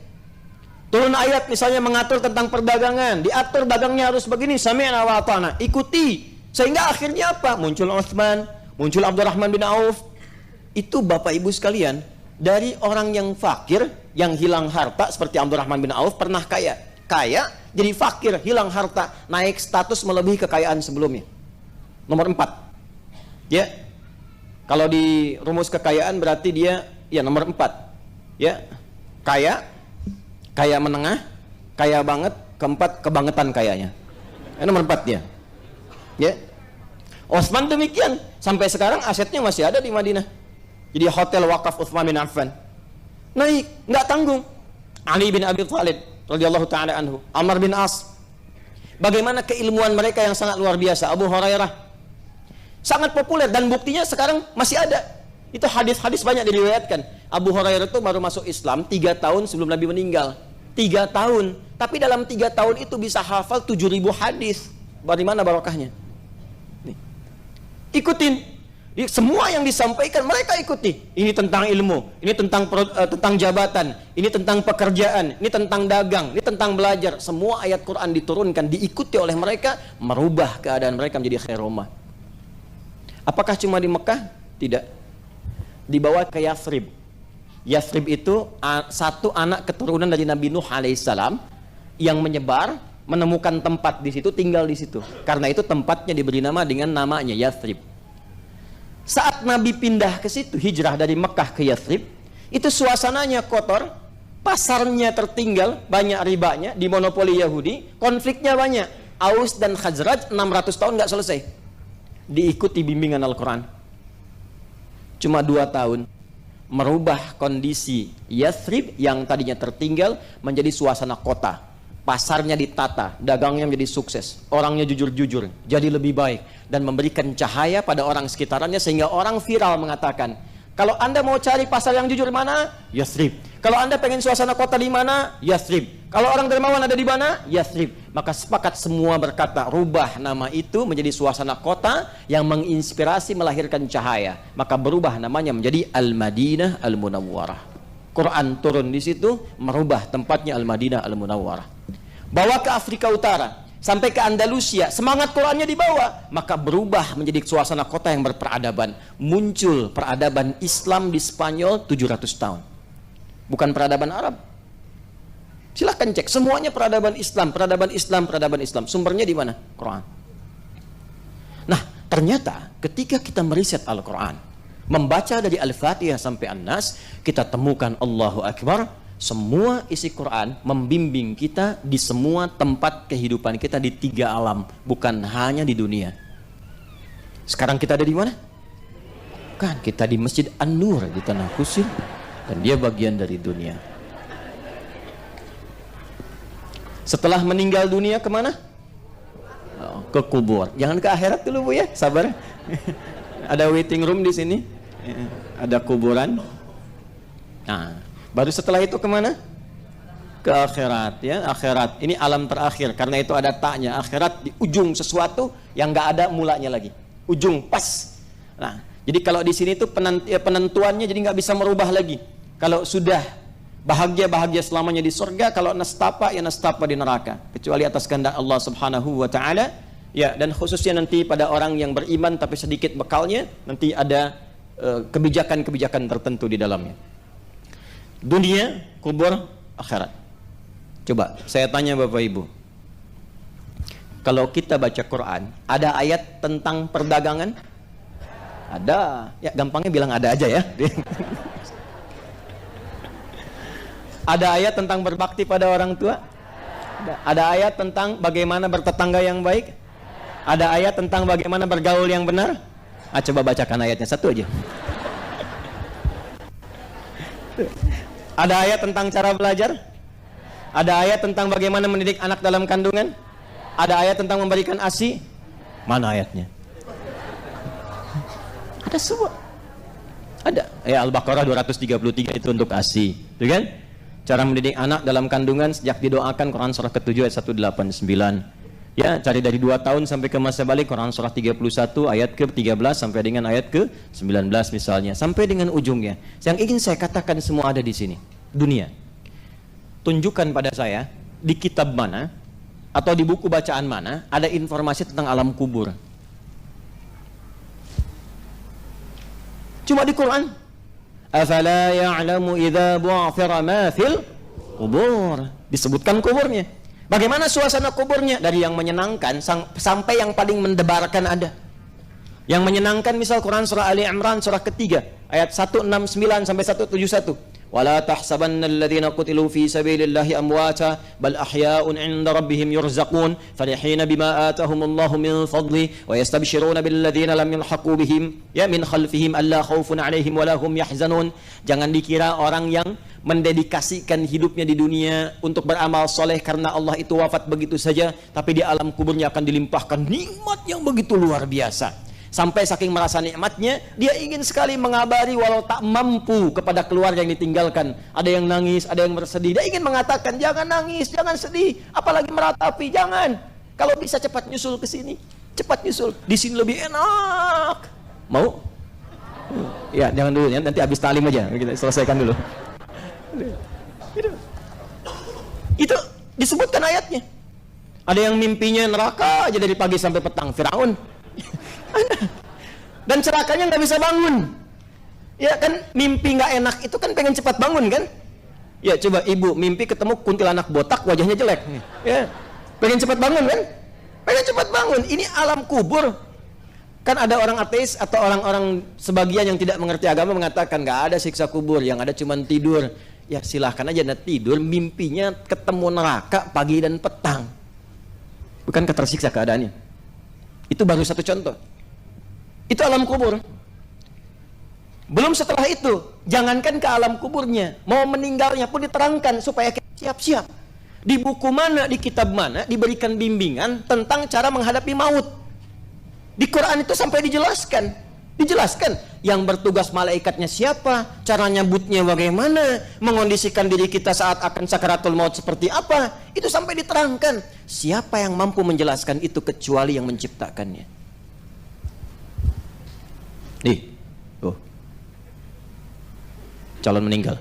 Turun ayat misalnya mengatur tentang perdagangan, diatur dagangnya harus begini, sami'na wa ata'na, ikuti. Sehingga akhirnya apa? Muncul Utsman, muncul Abdurrahman bin Auf. Itu Bapak Ibu sekalian, dari orang yang fakir, yang hilang harta seperti Abdurrahman bin Auf, pernah kaya jadi fakir, hilang harta, naik status melebihi kekayaan sebelumnya. Nomor 4. Ya. Kalau di rumus kekayaan berarti dia ya nomor 4. Ya. Kaya menengah, kaya banget, keempat kebangetan kayanya. Nomor 4 dia. Ya. Utsman demikian, sampai sekarang asetnya masih ada di Madinah. Jadi hotel wakaf Utsman bin Affan. Naik, nggak tanggung. Ali bin Abi Thalib radhiyallahu taala anhu, Amr bin As. Bagaimana keilmuan mereka yang sangat luar biasa. Abu Hurairah sangat populer dan buktinya sekarang masih ada. Itu hadis-hadis banyak diriwayatkan. Abu Hurairah itu baru masuk Islam 3 tahun sebelum Nabi meninggal. 3 tahun. Tapi dalam 3 tahun itu bisa hafal 7.000 hadis. Dari mana barokahnya? Nih. Ikutin. Semua yang disampaikan mereka ikuti. Ini tentang ilmu, ini tentang jabatan, ini tentang pekerjaan, ini tentang dagang, ini tentang belajar. Semua ayat Quran diturunkan, diikuti oleh mereka, merubah keadaan mereka menjadi khairul ummah. Apakah cuma di Mekah? Tidak. Dibawa ke Yathrib. Yathrib itu satu anak keturunan dari Nabi Nuh alaihissalam yang menyebar, menemukan tempat di situ, tinggal di situ. Karena itu tempatnya diberi nama dengan namanya Yathrib. Saat Nabi pindah ke situ, hijrah dari Mekah ke Yathrib, itu suasananya kotor, pasarnya tertinggal, banyak ribanya, dimonopoli Yahudi, konfliknya banyak. Aus dan Khazraj 600 tahun nggak selesai. Diikuti bimbingan Al-Quran. Cuma 2 tahun, merubah kondisi Yathrib yang tadinya tertinggal menjadi suasana kota. Pasarnya ditata, dagangnya menjadi sukses, orangnya jujur-jujur, jadi lebih baik, dan memberikan cahaya pada orang sekitarannya sehingga orang viral mengatakan, kalau Anda mau cari pasar yang jujur mana? Yathrib. Kalau Anda pengen suasana kota di mana? Yathrib. Kalau orang dermawan ada di mana? Yathrib. Maka sepakat semua berkata, rubah nama itu menjadi suasana kota yang menginspirasi melahirkan cahaya. Maka berubah namanya menjadi Al-Madinah Al-Munawwarah. Quran turun di situ, merubah tempatnya Al-Madinah Al-Munawwarah. Bawa ke Afrika Utara, sampai ke Andalusia, semangat Qurannya dibawa, maka berubah menjadi suasana kota yang berperadaban. Muncul peradaban Islam di Spanyol 700 tahun. Bukan peradaban Arab. Silahkan cek, semuanya peradaban Islam, peradaban Islam, peradaban Islam. Sumbernya di mana? Quran. Nah, ternyata ketika kita meriset Al-Quran, membaca dari Al-Fatihah sampai An-Nas, kita temukan Allahu Akbar, semua isi Quran membimbing kita di semua tempat kehidupan kita di 3 alam, bukan hanya di dunia. Sekarang kita ada di mana? Kan kita di Masjid An-Nur di Tanah Kusir, dan dia bagian dari dunia. Setelah meninggal dunia kemana? Ke kubur. Jangan ke akhirat dulu Bu ya, sabar. Ada waiting room di sini, ada kuburan. Nah, baru setelah itu kemana? Ke akhirat ya, akhirat. Ini alam terakhir, karena itu ada taknya. Akhirat di ujung sesuatu yang nggak ada mulanya lagi. Ujung pas. Nah, jadi kalau di sini tuh penentuannya jadi nggak bisa merubah lagi. Kalau sudah bahagia selamanya di surga, kalau nastapa ya nastapa di neraka, kecuali atas kehendak Allah Subhanahu wa taala. Ya, dan khususnya nanti pada orang yang beriman tapi sedikit bekalnya, nanti ada kebijakan-kebijakan tertentu di dalamnya. Dunia, kubur, akhirat. Coba saya tanya Bapak Ibu, kalau kita baca Quran, ada ayat tentang perdagangan? Ada. Ya, gampangnya bilang ada aja ya. Ada ayat tentang berbakti pada orang tua? Ada ayat tentang bagaimana bertetangga yang baik? Ada ayat tentang bagaimana bergaul yang benar? Coba bacakan ayatnya satu aja. Ada ayat tentang cara belajar? Ada ayat tentang bagaimana mendidik anak dalam kandungan? Ada ayat tentang memberikan ASI? Mana ayatnya? Ada semua. Ada. Ya, Al-Baqarah 233 itu untuk ASI, itu kan? Cara mendidik anak dalam kandungan sejak didoakan, Quran surah ke-7 ayat 189. Ya, cari dari 2 tahun sampai ke masa balik, Quran surah 31 ayat ke-13 sampai dengan ayat ke-19 misalnya, sampai dengan ujungnya. Yang ingin saya katakan semua ada di sini. Dunia. Tunjukkan pada saya di kitab mana atau di buku bacaan mana ada informasi tentang alam kubur. Cuma di Quran. Afala ya'lamu idza bu'thira ma fil kubur. Disebutkan kuburnya. Bagaimana suasana kuburnya? Dari yang menyenangkan sampai yang paling mendebarkan ada. Yang menyenangkan misal Quran surah Ali Imran surah ketiga ayat 169 sampai 171. Wala tahsabanna alladhina qutilu fi sabilillahi amwata bal ahya'un 'inda rabbihim yurzaqun farihina bima atahumullahu min fadli wa yastabshiruna billadhina lam yalhaqu bihim ya min khalfihim alla khaufun 'alaihim wala hum yahzanun. Jangan dikira orang yang mendedikasikan hidupnya di dunia untuk beramal soleh karena Allah itu wafat begitu saja, tapi di alam kuburnya akan dilimpahkan nikmat yang begitu luar biasa. Sampai saking merasa nikmatnya, dia ingin sekali mengabari walau tak mampu kepada keluarga yang ditinggalkan. Ada yang nangis, ada yang bersedih. Dia ingin mengatakan, jangan nangis, jangan sedih, apalagi meratapi, jangan. Kalau bisa cepat nyusul ke sini, cepat nyusul. Di sini lebih enak. Mau? Ya, jangan dulu ya, nanti habis talim aja. Kita selesaikan dulu. Itu disebutkan ayatnya. Ada yang mimpinya neraka aja dari pagi sampai petang, Firaun. Dan cerakanya nggak bisa bangun. Ya kan, mimpi nggak enak itu kan pengen cepat bangun kan? Ya coba ibu mimpi ketemu kuntilanak botak wajahnya jelek. Ya, pengen cepat bangun kan? Pengen cepat bangun. Ini alam kubur. Kan ada orang ateis atau orang-orang sebagian yang tidak mengerti agama mengatakan nggak ada siksa kubur, yang ada cuma tidur. Ya silahkan aja anda tidur, mimpinya ketemu neraka pagi dan petang. Bukan ketersiksa keadaannya. Itu baru satu contoh. Itu alam kubur. Belum setelah itu, jangankan ke alam kuburnya, mau meninggalnya pun diterangkan supaya kita siap-siap. Di buku mana, di kitab mana diberikan bimbingan tentang cara menghadapi maut. Di Quran itu sampai dijelaskan yang bertugas malaikatnya siapa, cara nyebutnya bagaimana, mengondisikan diri kita saat akan sakaratul maut seperti apa. Itu sampai diterangkan. Siapa yang mampu menjelaskan itu kecuali yang menciptakannya? Nih, calon meninggal.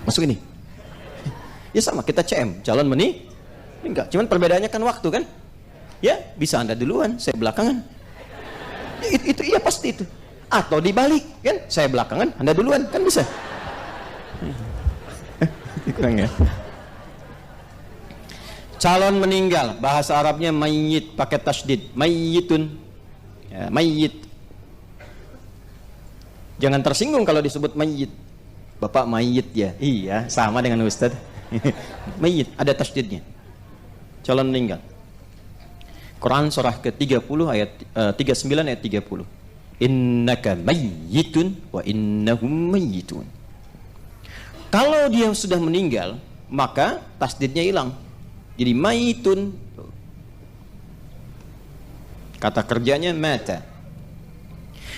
Masuk ini. Ya sama, kita CM, calon meninggal. Cuman perbedaannya kan waktu kan? Ya, bisa Anda duluan, saya belakangan. Itu iya pasti itu. Atau dibalik kan? Saya belakangan, Anda duluan, kan bisa. Kurang ya. Calon meninggal, bahasa Arabnya mayyit pakai tasydid, mayyitun. Ya, mayyit. Jangan tersinggung kalau disebut mayyit. Bapak mayyit ya. Iya, sama dengan Ustaz. Mayyit ada tasydidnya. Calon meninggal. Quran surah ke-30 ayat 39 ayat 30. Innaka mayyitun wa innahum mayyitun. Kalau dia sudah meninggal, maka tasdidnya hilang. Jadi mayyitun. Kata kerjanya mata.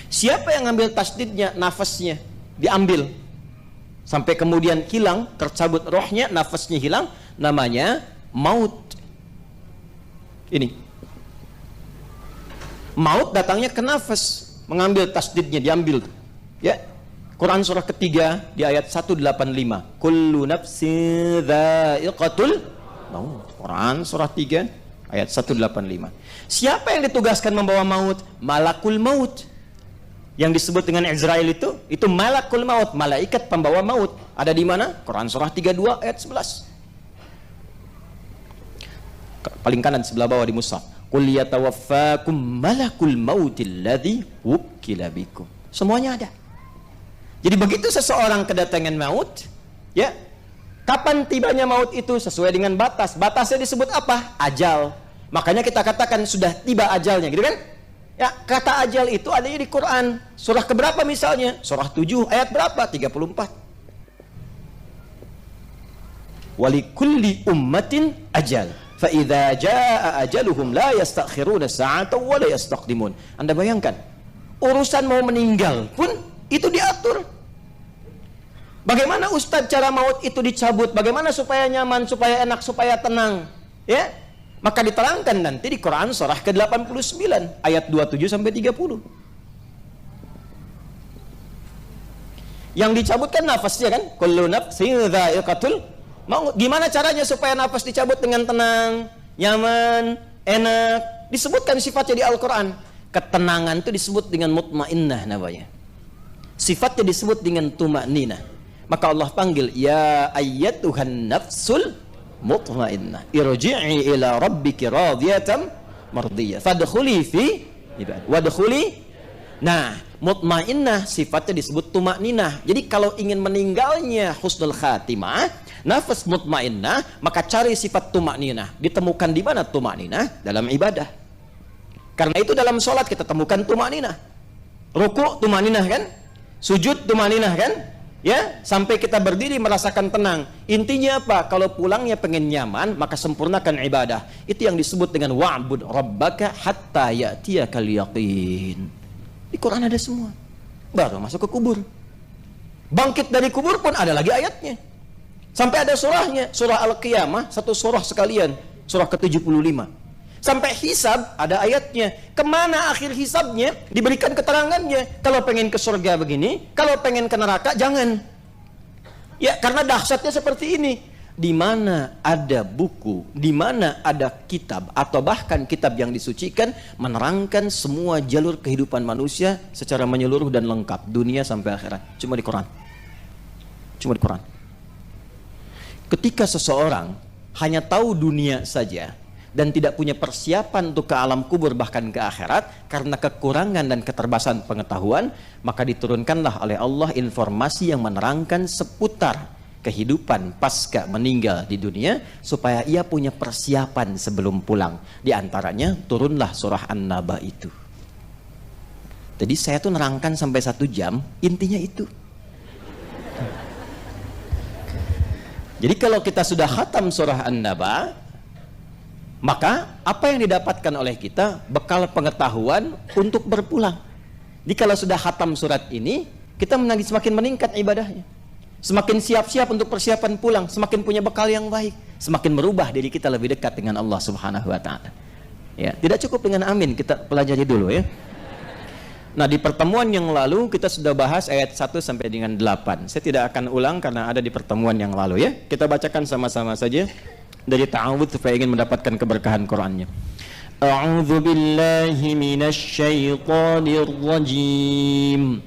Siapa yang ngambil tasdidnya? Nafasnya diambil sampai kemudian hilang, tercabut rohnya, nafasnya hilang, namanya maut. Ini maut datangnya ke nafas, mengambil tasdidnya, diambil. Ya, Quran surah ketiga di ayat 185. Kullu nafsin dha'iqatul maut. Quran surah 3 ayat 185. Siapa yang ditugaskan membawa maut? Malakul maut. Yang disebut dengan Israel itu malakul maut, malaikat pembawa maut. Ada di mana? Quran surah 32 ayat 11. Paling kanan sebelah bawah di mushaf. Qul yatawaffakum malakul mautil ladzi wukkila bikum. Semuanya ada. Jadi begitu seseorang kedatangan maut, ya, kapan tibanya maut itu sesuai dengan batas. Batasnya disebut apa? Ajal. Makanya kita katakan sudah tiba ajalnya, gitu kan? Ya, kata ajal itu adanya di Quran. Surah keberapa misalnya? Surah 7 ayat berapa? 34. Walikulli ummatin ajal. Fa idza jaa ajaluhum la yastakhiruna sa'atan wa la yastaqdimun. Anda bayangkan, urusan mau meninggal pun itu diatur. Bagaimana Ustadz cara maut itu dicabut? Bagaimana supaya nyaman, supaya enak, supaya tenang? Ya, maka diterangkan nanti di Quran surah ke-89 ayat 27 sampai 30. Yang dicabut kan nafasnya kan? Kullu nafsin dha'iqatul maut. Gimana caranya supaya nafas dicabut dengan tenang, nyaman, enak? Disebutkan sifatnya di Al-Quran. Ketenangan itu disebut dengan mutmainnah namanya. Sifatnya disebut dengan tuma'ninah. Maka Allah panggil, ya ayyatuhan nafsul mutmainnah irji'i ila rabbiki radiyatan mardiyah fadkhuli fi ibad wadkhuli. Nah, mutmainnah sifatnya disebut tuma'ninah. Jadi kalau ingin meninggalnya husnul khatimah, nafas mutmainnah, maka cari sifat tuma'ninah. Ditemukan di mana tuma'ninah? Dalam ibadah. Karena itu dalam sholat kita temukan tuma'ninah. Ruku' tuma'ninah kan? Sujud tuma'ninah kan? Ya, sampai kita berdiri merasakan tenang. Intinya apa? Kalau pulangnya pengen nyaman, maka sempurnakan ibadah. Itu yang disebut dengan wa'bud rabbaka hatta ya'tiyakal yaqin. Di Quran ada semua. Baru masuk ke kubur. Bangkit dari kubur pun ada lagi ayatnya. Sampai ada surahnya, surah Al-Qiyamah, satu surah sekalian, surah ke-75. Sampai hisab ada ayatnya. Kemana akhir hisabnya? Diberikan keterangannya. Kalau pengen ke surga begini, kalau pengen ke neraka jangan. Ya, karena dahsyatnya seperti ini. Di mana ada buku, di mana ada kitab atau bahkan kitab yang disucikan menerangkan semua jalur kehidupan manusia secara menyeluruh dan lengkap, dunia sampai akhirat. Cuma di Quran. Cuma di Quran. Ketika seseorang hanya tahu dunia saja dan tidak punya persiapan untuk ke alam kubur bahkan ke akhirat karena kekurangan dan keterbatasan pengetahuan, maka diturunkanlah oleh Allah informasi yang menerangkan seputar kehidupan pasca meninggal di dunia supaya ia punya persiapan sebelum pulang. Di antaranya turunlah surah An-Naba itu. Jadi saya tuh nerangkan sampai 1 jam, intinya itu. Jadi kalau kita sudah khatam surah An-Naba, maka apa yang didapatkan oleh kita bekal pengetahuan untuk berpulang. Jadi kalau sudah khatam surat ini, kita semakin meningkat ibadahnya, semakin siap-siap untuk persiapan pulang, semakin punya bekal yang baik, semakin merubah diri kita lebih dekat dengan Allah Subhanahu wa taala. Ya, tidak cukup dengan amin, kita pelajari dulu ya. Nah, di pertemuan yang lalu kita sudah bahas ayat 1 sampai dengan 8. Saya tidak akan ulang karena ada di pertemuan yang lalu ya. Kita bacakan sama-sama saja dari ta'awudz supaya ingin mendapatkan keberkahan Qur'annya. A'udzu billahi minasy syaithanir rajim.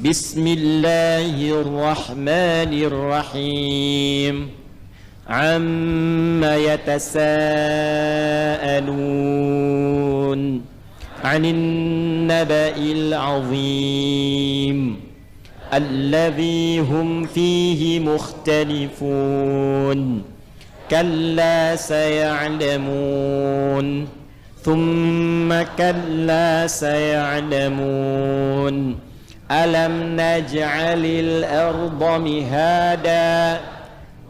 Bismillahirrahmanirrahim. Amma yatasaalun 'anil naba'il 'azim alladzi hum fihi mukhtalifun. Kalla saya'lamun. Thumma kalla saya'lamun. Alam naj'alil arda mihada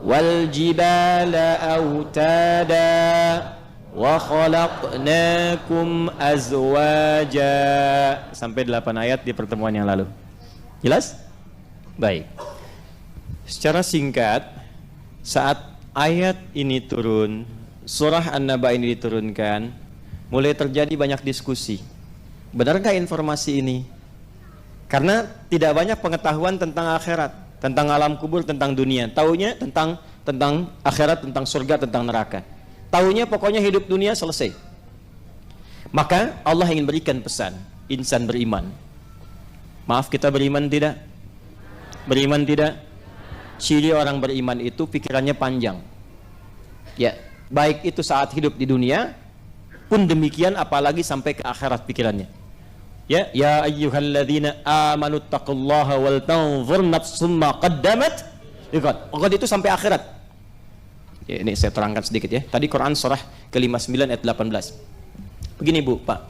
wal jibala autada wa khalaqnakum azwaja. Sampai 8 ayat di pertemuan yang lalu. Jelas? Baik. Secara singkat, saat ayat ini turun, surah An-Naba ini diturunkan, mulai terjadi banyak diskusi. Benarkah informasi ini? Karena tidak banyak pengetahuan tentang akhirat, tentang alam kubur, tentang dunia. Taunya tentang akhirat, tentang surga, tentang neraka. Taunya pokoknya hidup dunia selesai. Maka Allah ingin berikan pesan, insan beriman. Maaf, kita beriman tidak? Beriman tidak? Ciri orang beriman itu pikirannya panjang. Ya, baik itu saat hidup di dunia, pun demikian apalagi sampai ke akhirat pikirannya. Ya ayyuhalladzina amanu taqullaha wal tanzur nafsum ma qaddamat. Lihat, itu sampai akhirat. Ya, ini saya terangkan sedikit ya. Tadi Quran surah ke-59 ayat 18. Begini Bu, Pak.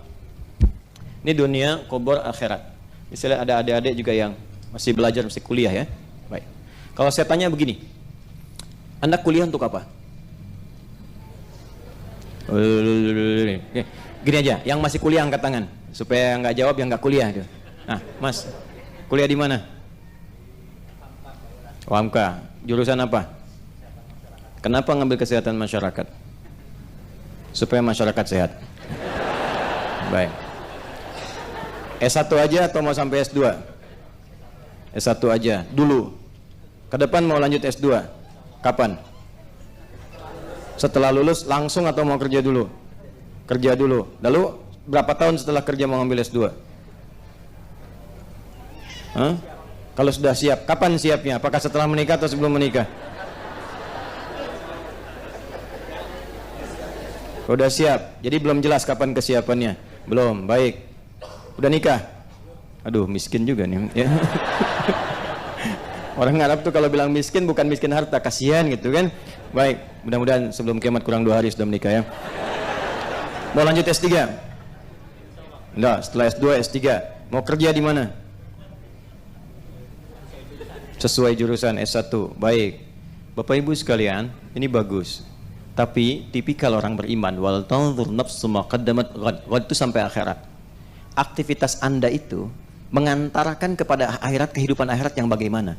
Ini dunia, kubur, akhirat. Misalnya ada adik-adik juga yang masih belajar, masih kuliah ya. Baik. Kalau saya tanya begini, Anda kuliah untuk apa? Gini aja, yang masih kuliah angkat tangan, supaya nggak jawab yang nggak kuliah. Nah, Mas, kuliah di mana? Hamka. Jurusan apa? Kenapa ngambil kesehatan masyarakat? Supaya masyarakat sehat. Baik. S1 aja atau mau sampai S2? S1 aja dulu. Ke depan mau lanjut S2. Kapan? Setelah lulus langsung atau mau kerja dulu? Kerja dulu. Lalu berapa tahun setelah kerja mau ngambil S2? Hah? Kalau sudah siap, kapan siapnya? Apakah setelah menikah atau sebelum menikah? Udah siap. Jadi belum jelas kapan kesiapannya. Belum. Baik. Udah nikah? Aduh, miskin juga nih. Ya. Orang Arab tuh kalau bilang miskin bukan miskin harta, kasihan gitu kan. Baik, mudah-mudahan sebelum kiamat kurang 2 hari sudah menikah ya. Mau lanjut S3? Enggak, setelah S2, S3. Mau kerja di mana? Sesuai jurusan S1. Baik. Bapak Ibu sekalian, ini bagus. Tapi tipikal orang beriman, wal tanzur nafsu ma qaddamat ghad, itu sampai akhirat. Aktivitas Anda itu mengantarkan kepada akhirat, kehidupan akhirat yang bagaimana?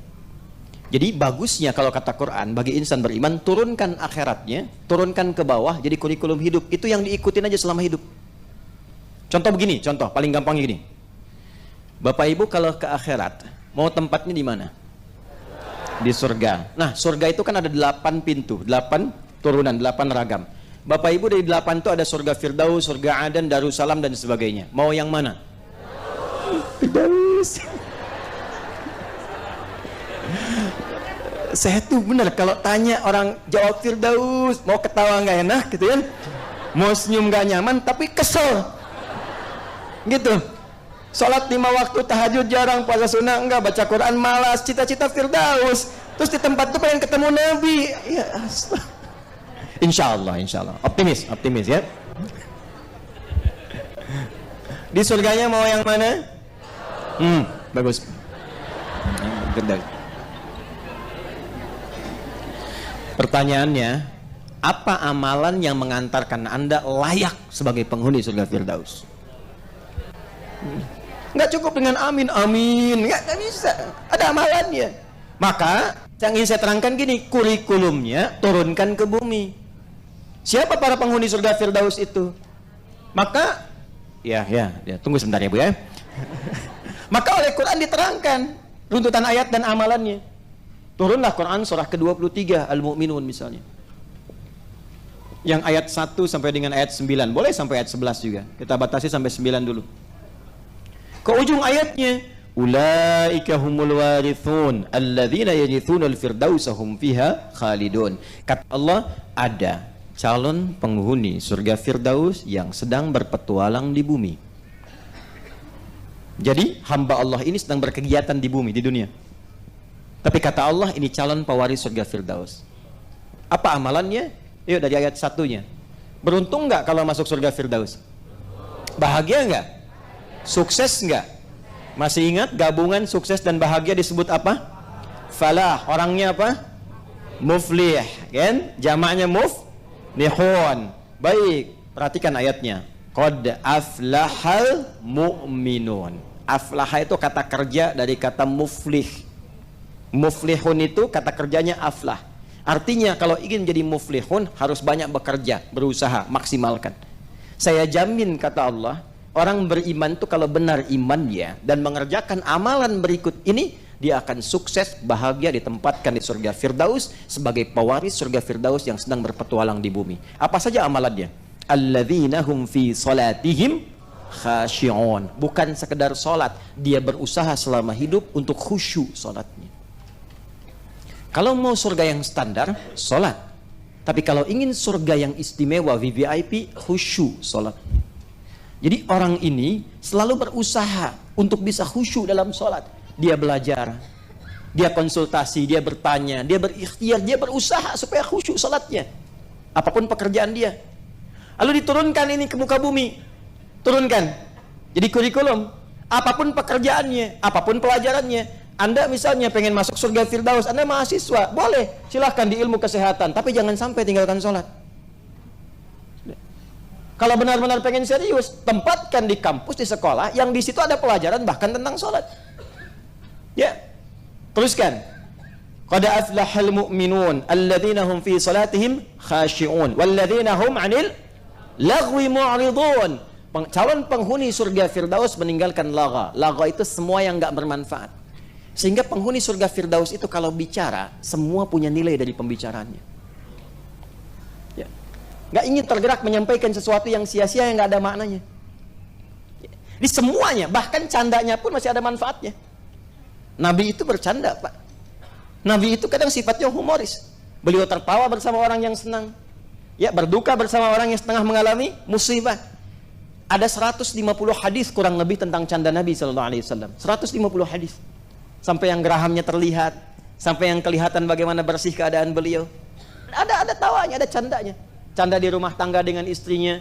Jadi bagusnya kalau kata Quran, bagi insan beriman, turunkan akhiratnya, turunkan ke bawah, jadi kurikulum hidup. Itu yang diikutin aja selama hidup. Contoh begini, contoh paling gampangnya gini. Bapak Ibu kalau ke akhirat, mau tempatnya di mana? Di surga. Nah, surga itu kan ada 8 pintu, 8 turunan, 8 ragam. Bapak Ibu dari 8 itu ada surga Firdaus, surga Adan, Darussalam dan sebagainya. Mau yang mana? Firdaus. Saya tuh bener kalau tanya orang jawab Firdaus, mau ketawa nggak enak gitu kan, mau senyum nggak nyaman, tapi kesel gitu. Sholat 5 waktu, tahajud jarang, puasa sunnah enggak, baca Quran malas, cita-cita Firdaus. Terus di tempat itu pengen ketemu Nabi. Ya, insya Allah, optimis ya. Di surganya mau yang mana? Bagus. Gede. Pertanyaannya, apa amalan yang mengantarkan Anda layak sebagai penghuni surga Firdaus? Nggak cukup dengan amin, nggak bisa. Ada amalannya. Maka yang ingin saya terangkan gini, kurikulumnya turunkan ke bumi. Siapa para penghuni surga Firdaus itu? Maka, ya, tunggu sebentar ya Bu ya. Maka oleh Quran diterangkan runtutan ayat dan amalannya. Turunlah Quran surah ke-23 Al-Mu'minun misalnya. Yang ayat 1 sampai dengan ayat 9. Boleh sampai ayat 11 juga. Kita batasi sampai 9 dulu. Ke ujung ayatnya, ulaika humul warithun alladzina yarithuna al-firdausa hum fiha khalidun. Kata Allah, ada calon penghuni surga Firdaus yang sedang berpetualang di bumi. Jadi hamba Allah ini sedang berkegiatan di bumi, di dunia. Tapi kata Allah, ini calon pewaris surga Firdaus. Apa amalannya? Yuk dari ayat 1-nya. Beruntung nggak kalau masuk surga Firdaus? Bahagia nggak? Sukses nggak? Masih ingat gabungan sukses dan bahagia disebut apa? Falah. Orangnya apa? Muflih, kan? Jamaknya muflihun. Baik, perhatikan ayatnya. Qad aflahal mu'minun. Aflah itu kata kerja dari kata muflih. Muflihun itu kata kerjanya aflah. Artinya kalau ingin jadi muflihun harus banyak bekerja, berusaha, maksimalkan. Saya jamin, kata Allah, orang beriman itu kalau benar imannya dan mengerjakan amalan berikut ini, dia akan sukses, bahagia, ditempatkan di surga Firdaus sebagai pewaris surga Firdaus yang sedang berpetualang di bumi. Apa saja amalannya? Alladzina hum fi salatihim khashi'un. Bukan sekedar salat, dia berusaha selama hidup untuk khusyuk salatnya. Kalau mau surga yang standar, sholat. Tapi kalau ingin surga yang istimewa, VVIP, khusyuk sholat. Jadi orang ini selalu berusaha untuk bisa khusyuk dalam sholat. Dia belajar, dia konsultasi, dia bertanya, dia berikhtiar, dia berusaha supaya khusyuk sholatnya. Apapun pekerjaan dia. Lalu diturunkan ini ke muka bumi. Turunkan. Jadi kurikulum. Apapun pekerjaannya, apapun pelajarannya. Anda misalnya pengen masuk surga Firdaus, Anda mahasiswa, boleh, silahkan di ilmu kesehatan, tapi jangan sampai tinggalkan sholat. Kalau benar-benar pengen serius, tempatkan di kampus, di sekolah, yang di situ ada pelajaran bahkan tentang sholat. Ya, teruskan. Qad aflahal mu'minun alladzina hum fi salatihim khashi'un walladzina hum 'anil lagwi mu'ridun. Calon penghuni surga Firdaus meninggalkan lagha. Lagha itu semua yang enggak bermanfaat. Sehingga penghuni surga Firdaus itu kalau bicara, semua punya nilai dari pembicaraannya. Ya. Nggak ingin tergerak menyampaikan sesuatu yang sia-sia, yang nggak ada maknanya. Ya. Di semuanya, bahkan candanya pun masih ada manfaatnya. Nabi itu bercanda, Pak. Nabi itu kadang sifatnya humoris. Beliau tertawa bersama orang yang senang. Ya, berduka bersama orang yang setengah mengalami musibah. Ada 150 hadis kurang lebih tentang canda Nabi SAW. 150 hadis. Sampai yang gerahamnya terlihat, sampai yang kelihatan bagaimana bersih keadaan beliau. Ada tawanya, ada candanya. Canda di rumah tangga dengan istrinya.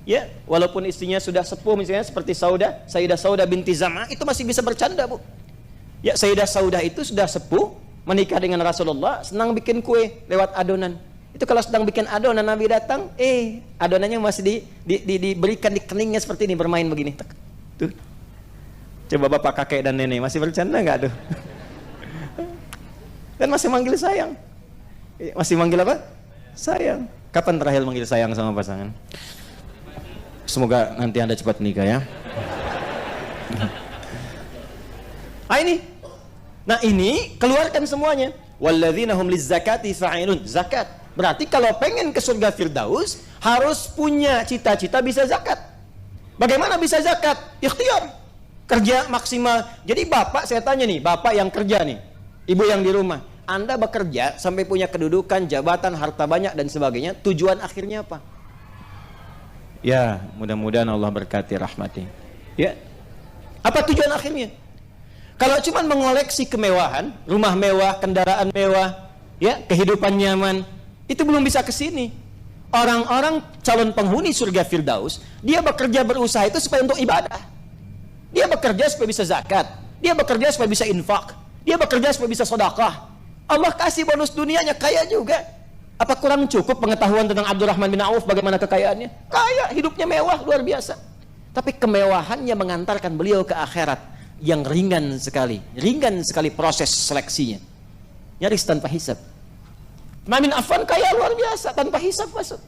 Ya, walaupun istrinya sudah sepuh misalnya seperti Sayyidah Saudah binti Zam'ah, itu masih bisa bercanda, Bu. Ya, Sayyidah Saudah itu sudah sepuh, menikah dengan Rasulullah, senang bikin kue lewat adonan. Itu kalau sedang bikin adonan, Nabi datang, adonannya masih diberikan di keningnya seperti ini, bermain begini. Tuh. Coba bapak, kakek, dan nenek masih bercanda nggak tuh? Dan masih manggil sayang. Masih manggil apa? Sayang. Kapan terakhir manggil sayang sama pasangan? Semoga nanti Anda cepat menikah ya. Ini. Nah ini keluarkan semuanya. Walladzina hum lizzakati fa'ilun. Zakat. Berarti kalau pengen ke surga Firdaus harus punya cita-cita bisa zakat. Bagaimana bisa zakat? Ikhtiar. Kerja maksimal. Jadi bapak, saya tanya nih, bapak yang kerja nih, ibu yang di rumah, Anda bekerja sampai punya kedudukan, jabatan, harta banyak dan sebagainya, tujuan akhirnya apa? Ya, mudah-mudahan Allah berkati rahmati. Ya, apa tujuan akhirnya? Kalau cuma mengoleksi kemewahan, rumah mewah, kendaraan mewah, ya, kehidupan nyaman, itu belum bisa ke sini. Orang-orang calon penghuni surga Firdaus, dia bekerja berusaha itu supaya untuk ibadah. Dia bekerja supaya bisa zakat, dia bekerja supaya bisa infak, dia bekerja supaya bisa sedekah. Allah kasih bonus dunianya, kaya juga. Apa kurang cukup pengetahuan tentang Abdurrahman bin Auf bagaimana kekayaannya? Kaya, hidupnya mewah, luar biasa. Tapi kemewahannya mengantarkan beliau ke akhirat yang ringan sekali proses seleksinya. Nyaris tanpa hisab. Utsman bin Affan kaya luar biasa, tanpa hisab masuk.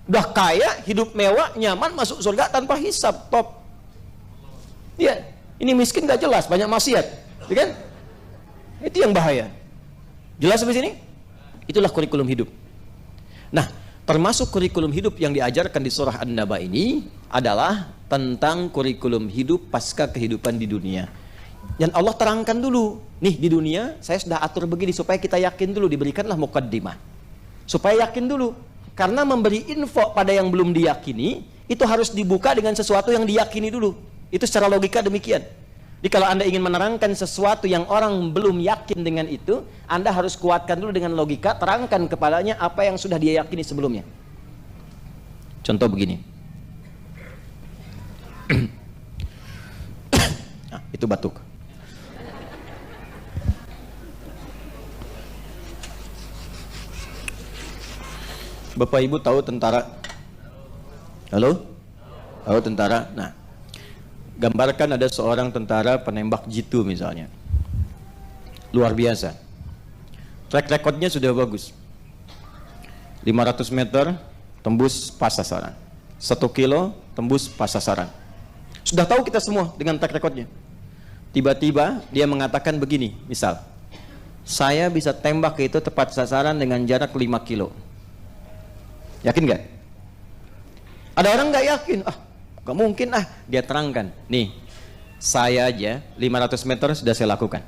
Udah kaya, hidup mewah, nyaman, masuk surga tanpa hisab, top. Ya, ini miskin gak jelas, banyak maksiat, ya kan? Itu yang bahaya. Jelas sampai sini? Itulah kurikulum hidup. Nah, termasuk kurikulum hidup yang diajarkan di surah An-Naba ini adalah tentang kurikulum hidup pasca kehidupan di dunia. Dan Allah terangkan dulu, nih di dunia saya sudah atur begini supaya kita yakin dulu, diberikanlah muqaddimah. Supaya yakin dulu. Karena memberi info pada yang belum diyakini, itu harus dibuka dengan sesuatu yang diyakini dulu. Itu secara logika demikian. Jadi kalau Anda ingin menerangkan sesuatu yang orang belum yakin dengan itu, Anda harus kuatkan dulu dengan logika, terangkan kepadanya apa yang sudah dia yakini sebelumnya. Contoh begini. Nah, itu batuk. Bapak Ibu tahu tentara? Halo? Tahu tentara? Nah, gambarkan ada seorang tentara penembak jitu misalnya. Luar biasa. Track recordnya sudah bagus. 500 meter tembus pas sasaran. 1 kilo tembus pas sasaran. Sudah tahu kita semua dengan track recordnya. Tiba-tiba dia mengatakan begini, misal, saya bisa tembak itu tepat sasaran dengan jarak 5 kilo. Yakin gak? Ada orang gak yakin, gak mungkin dia terangkan, nih saya aja 500 meter sudah saya lakukan,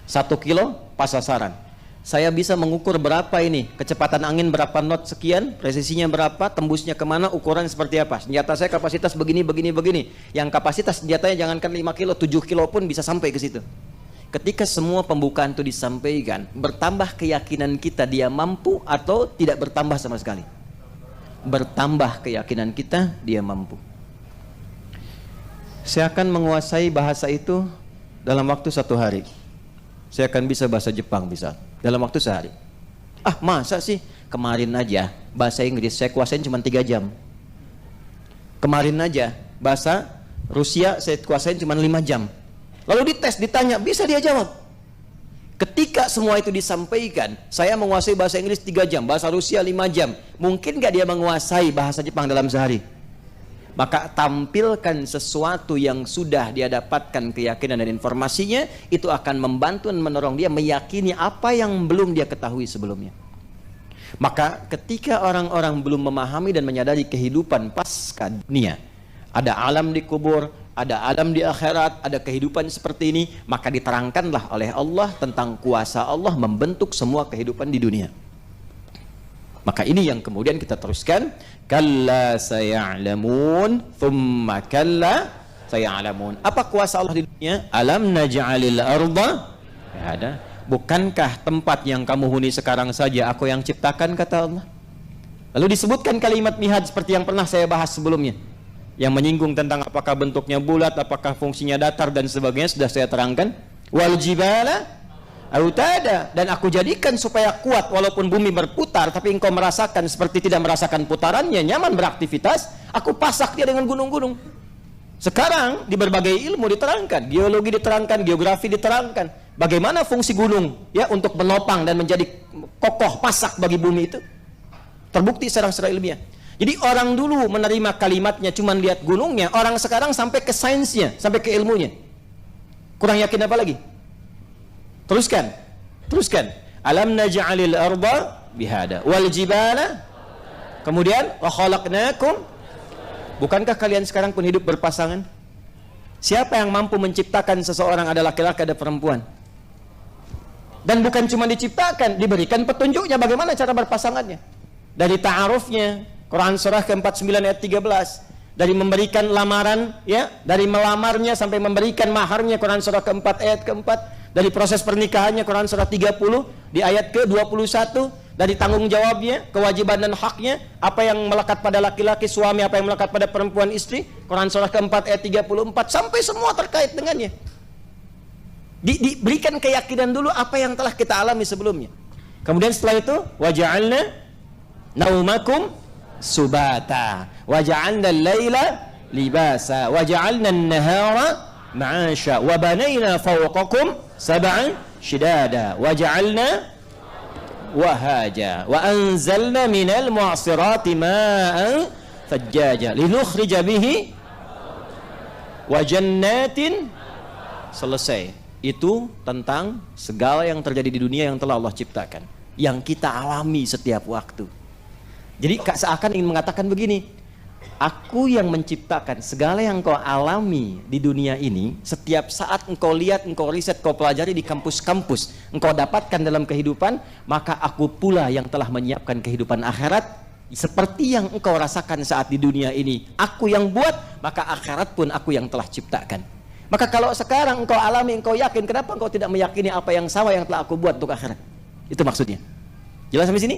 1 kilo pas sasaran, saya bisa mengukur berapa ini, kecepatan angin berapa knot sekian, presisinya berapa, tembusnya kemana, ukuran seperti apa, senjata saya kapasitas begini, yang kapasitas senjatanya jangankan 5 kilo, 7 kilo pun bisa sampai ke situ. Ketika semua pembukaan itu disampaikan, bertambah keyakinan kita dia mampu atau tidak bertambah sama sekali? Bertambah keyakinan kita dia mampu. Saya akan menguasai bahasa itu dalam waktu 1 hari. Saya akan bisa bahasa Jepang bisa dalam waktu sehari. Masa sih? Kemarin aja bahasa Inggris saya kuasain cuma 3 jam. Kemarin aja bahasa Rusia saya kuasain cuma 5 jam. Lalu dites, ditanya, bisa dia jawab. Ketika semua itu disampaikan, saya menguasai bahasa Inggris 3 jam, bahasa Rusia 5 jam. Mungkin gak dia menguasai bahasa Jepang dalam sehari? Maka tampilkan sesuatu yang sudah dia dapatkan keyakinan dan informasinya, itu akan membantu dan mendorong dia meyakini apa yang belum dia ketahui sebelumnya. Maka ketika orang-orang belum memahami dan menyadari kehidupan pasca dunia, ada alam di kubur, ada alam di akhirat, ada kehidupan seperti ini, maka diterangkanlah oleh Allah tentang kuasa Allah membentuk semua kehidupan di dunia. Maka ini yang kemudian kita teruskan, kalla saya'lamun thumma kalla saya'lamun. Apa kuasa Allah di dunia? Alam naj'alil arda ada. Bukankah tempat yang kamu huni sekarang saja aku yang ciptakan, kata Allah. Lalu disebutkan kalimat mihad seperti yang pernah saya bahas sebelumnya, yang menyinggung tentang apakah bentuknya bulat, apakah fungsinya datar dan sebagainya, sudah saya terangkan. Wal jibala autada, dan aku jadikan supaya kuat walaupun bumi berputar, tapi engkau merasakan seperti tidak merasakan putarannya, nyaman beraktivitas. Aku pasak dia dengan gunung-gunung. Sekarang di berbagai ilmu diterangkan, geologi diterangkan, geografi diterangkan, bagaimana fungsi gunung ya untuk menopang dan menjadi kokoh pasak bagi bumi itu. Terbukti secara ilmiah. Jadi orang dulu menerima kalimatnya cuma lihat gunungnya, orang sekarang sampai ke sainsnya, sampai ke ilmunya. Kurang yakin apa lagi? Teruskan. Alam naj'alil arda bihada wal jibala. Kemudian wa khalaqnakum. Bukankah kalian sekarang pun hidup berpasangan? Siapa yang mampu menciptakan seseorang, ada laki-laki ada perempuan? Dan bukan cuma diciptakan, diberikan petunjuknya bagaimana cara berpasangannya. Dari ta'arufnya, Quran surah ke-49 ayat 13, dari memberikan lamaran ya, dari melamarnya sampai memberikan maharnya, Quran surah ke-4 ayat ke-4, dari proses pernikahannya, Quran surah 30 di ayat ke-21, dari tanggung jawabnya, kewajiban dan haknya, apa yang melekat pada laki-laki suami, apa yang melekat pada perempuan istri, Quran surah ke-4 ayat 34, sampai semua terkait dengannya. Diberikan keyakinan dulu apa yang telah kita alami sebelumnya. Kemudian setelah itu waja'alna naumakum subata waja'alna al-laila libasa waja'alna an-nahara ma'asha wa banayna fawqakum sab'an shidada waja'alna wahaja wa anzalna minal mu'asirati ma'an fajjaja linukhrija bihi wa jannatin. Selesai. Itu tentang segala yang terjadi di dunia yang telah Allah ciptakan, yang kita alami setiap waktu. Jadi seakan ingin mengatakan begini, Aku yang menciptakan segala yang kau alami di dunia ini. Setiap saat engkau lihat, engkau riset, kau pelajari di kampus-kampus, engkau dapatkan dalam kehidupan, maka aku pula yang telah menyiapkan kehidupan akhirat seperti yang engkau rasakan saat di dunia ini. Aku yang buat, maka akhirat pun aku yang telah ciptakan. Maka kalau sekarang engkau alami, engkau yakin, kenapa engkau tidak meyakini apa yang sama yang telah aku buat untuk akhirat? Itu maksudnya. Jelas sampai sini?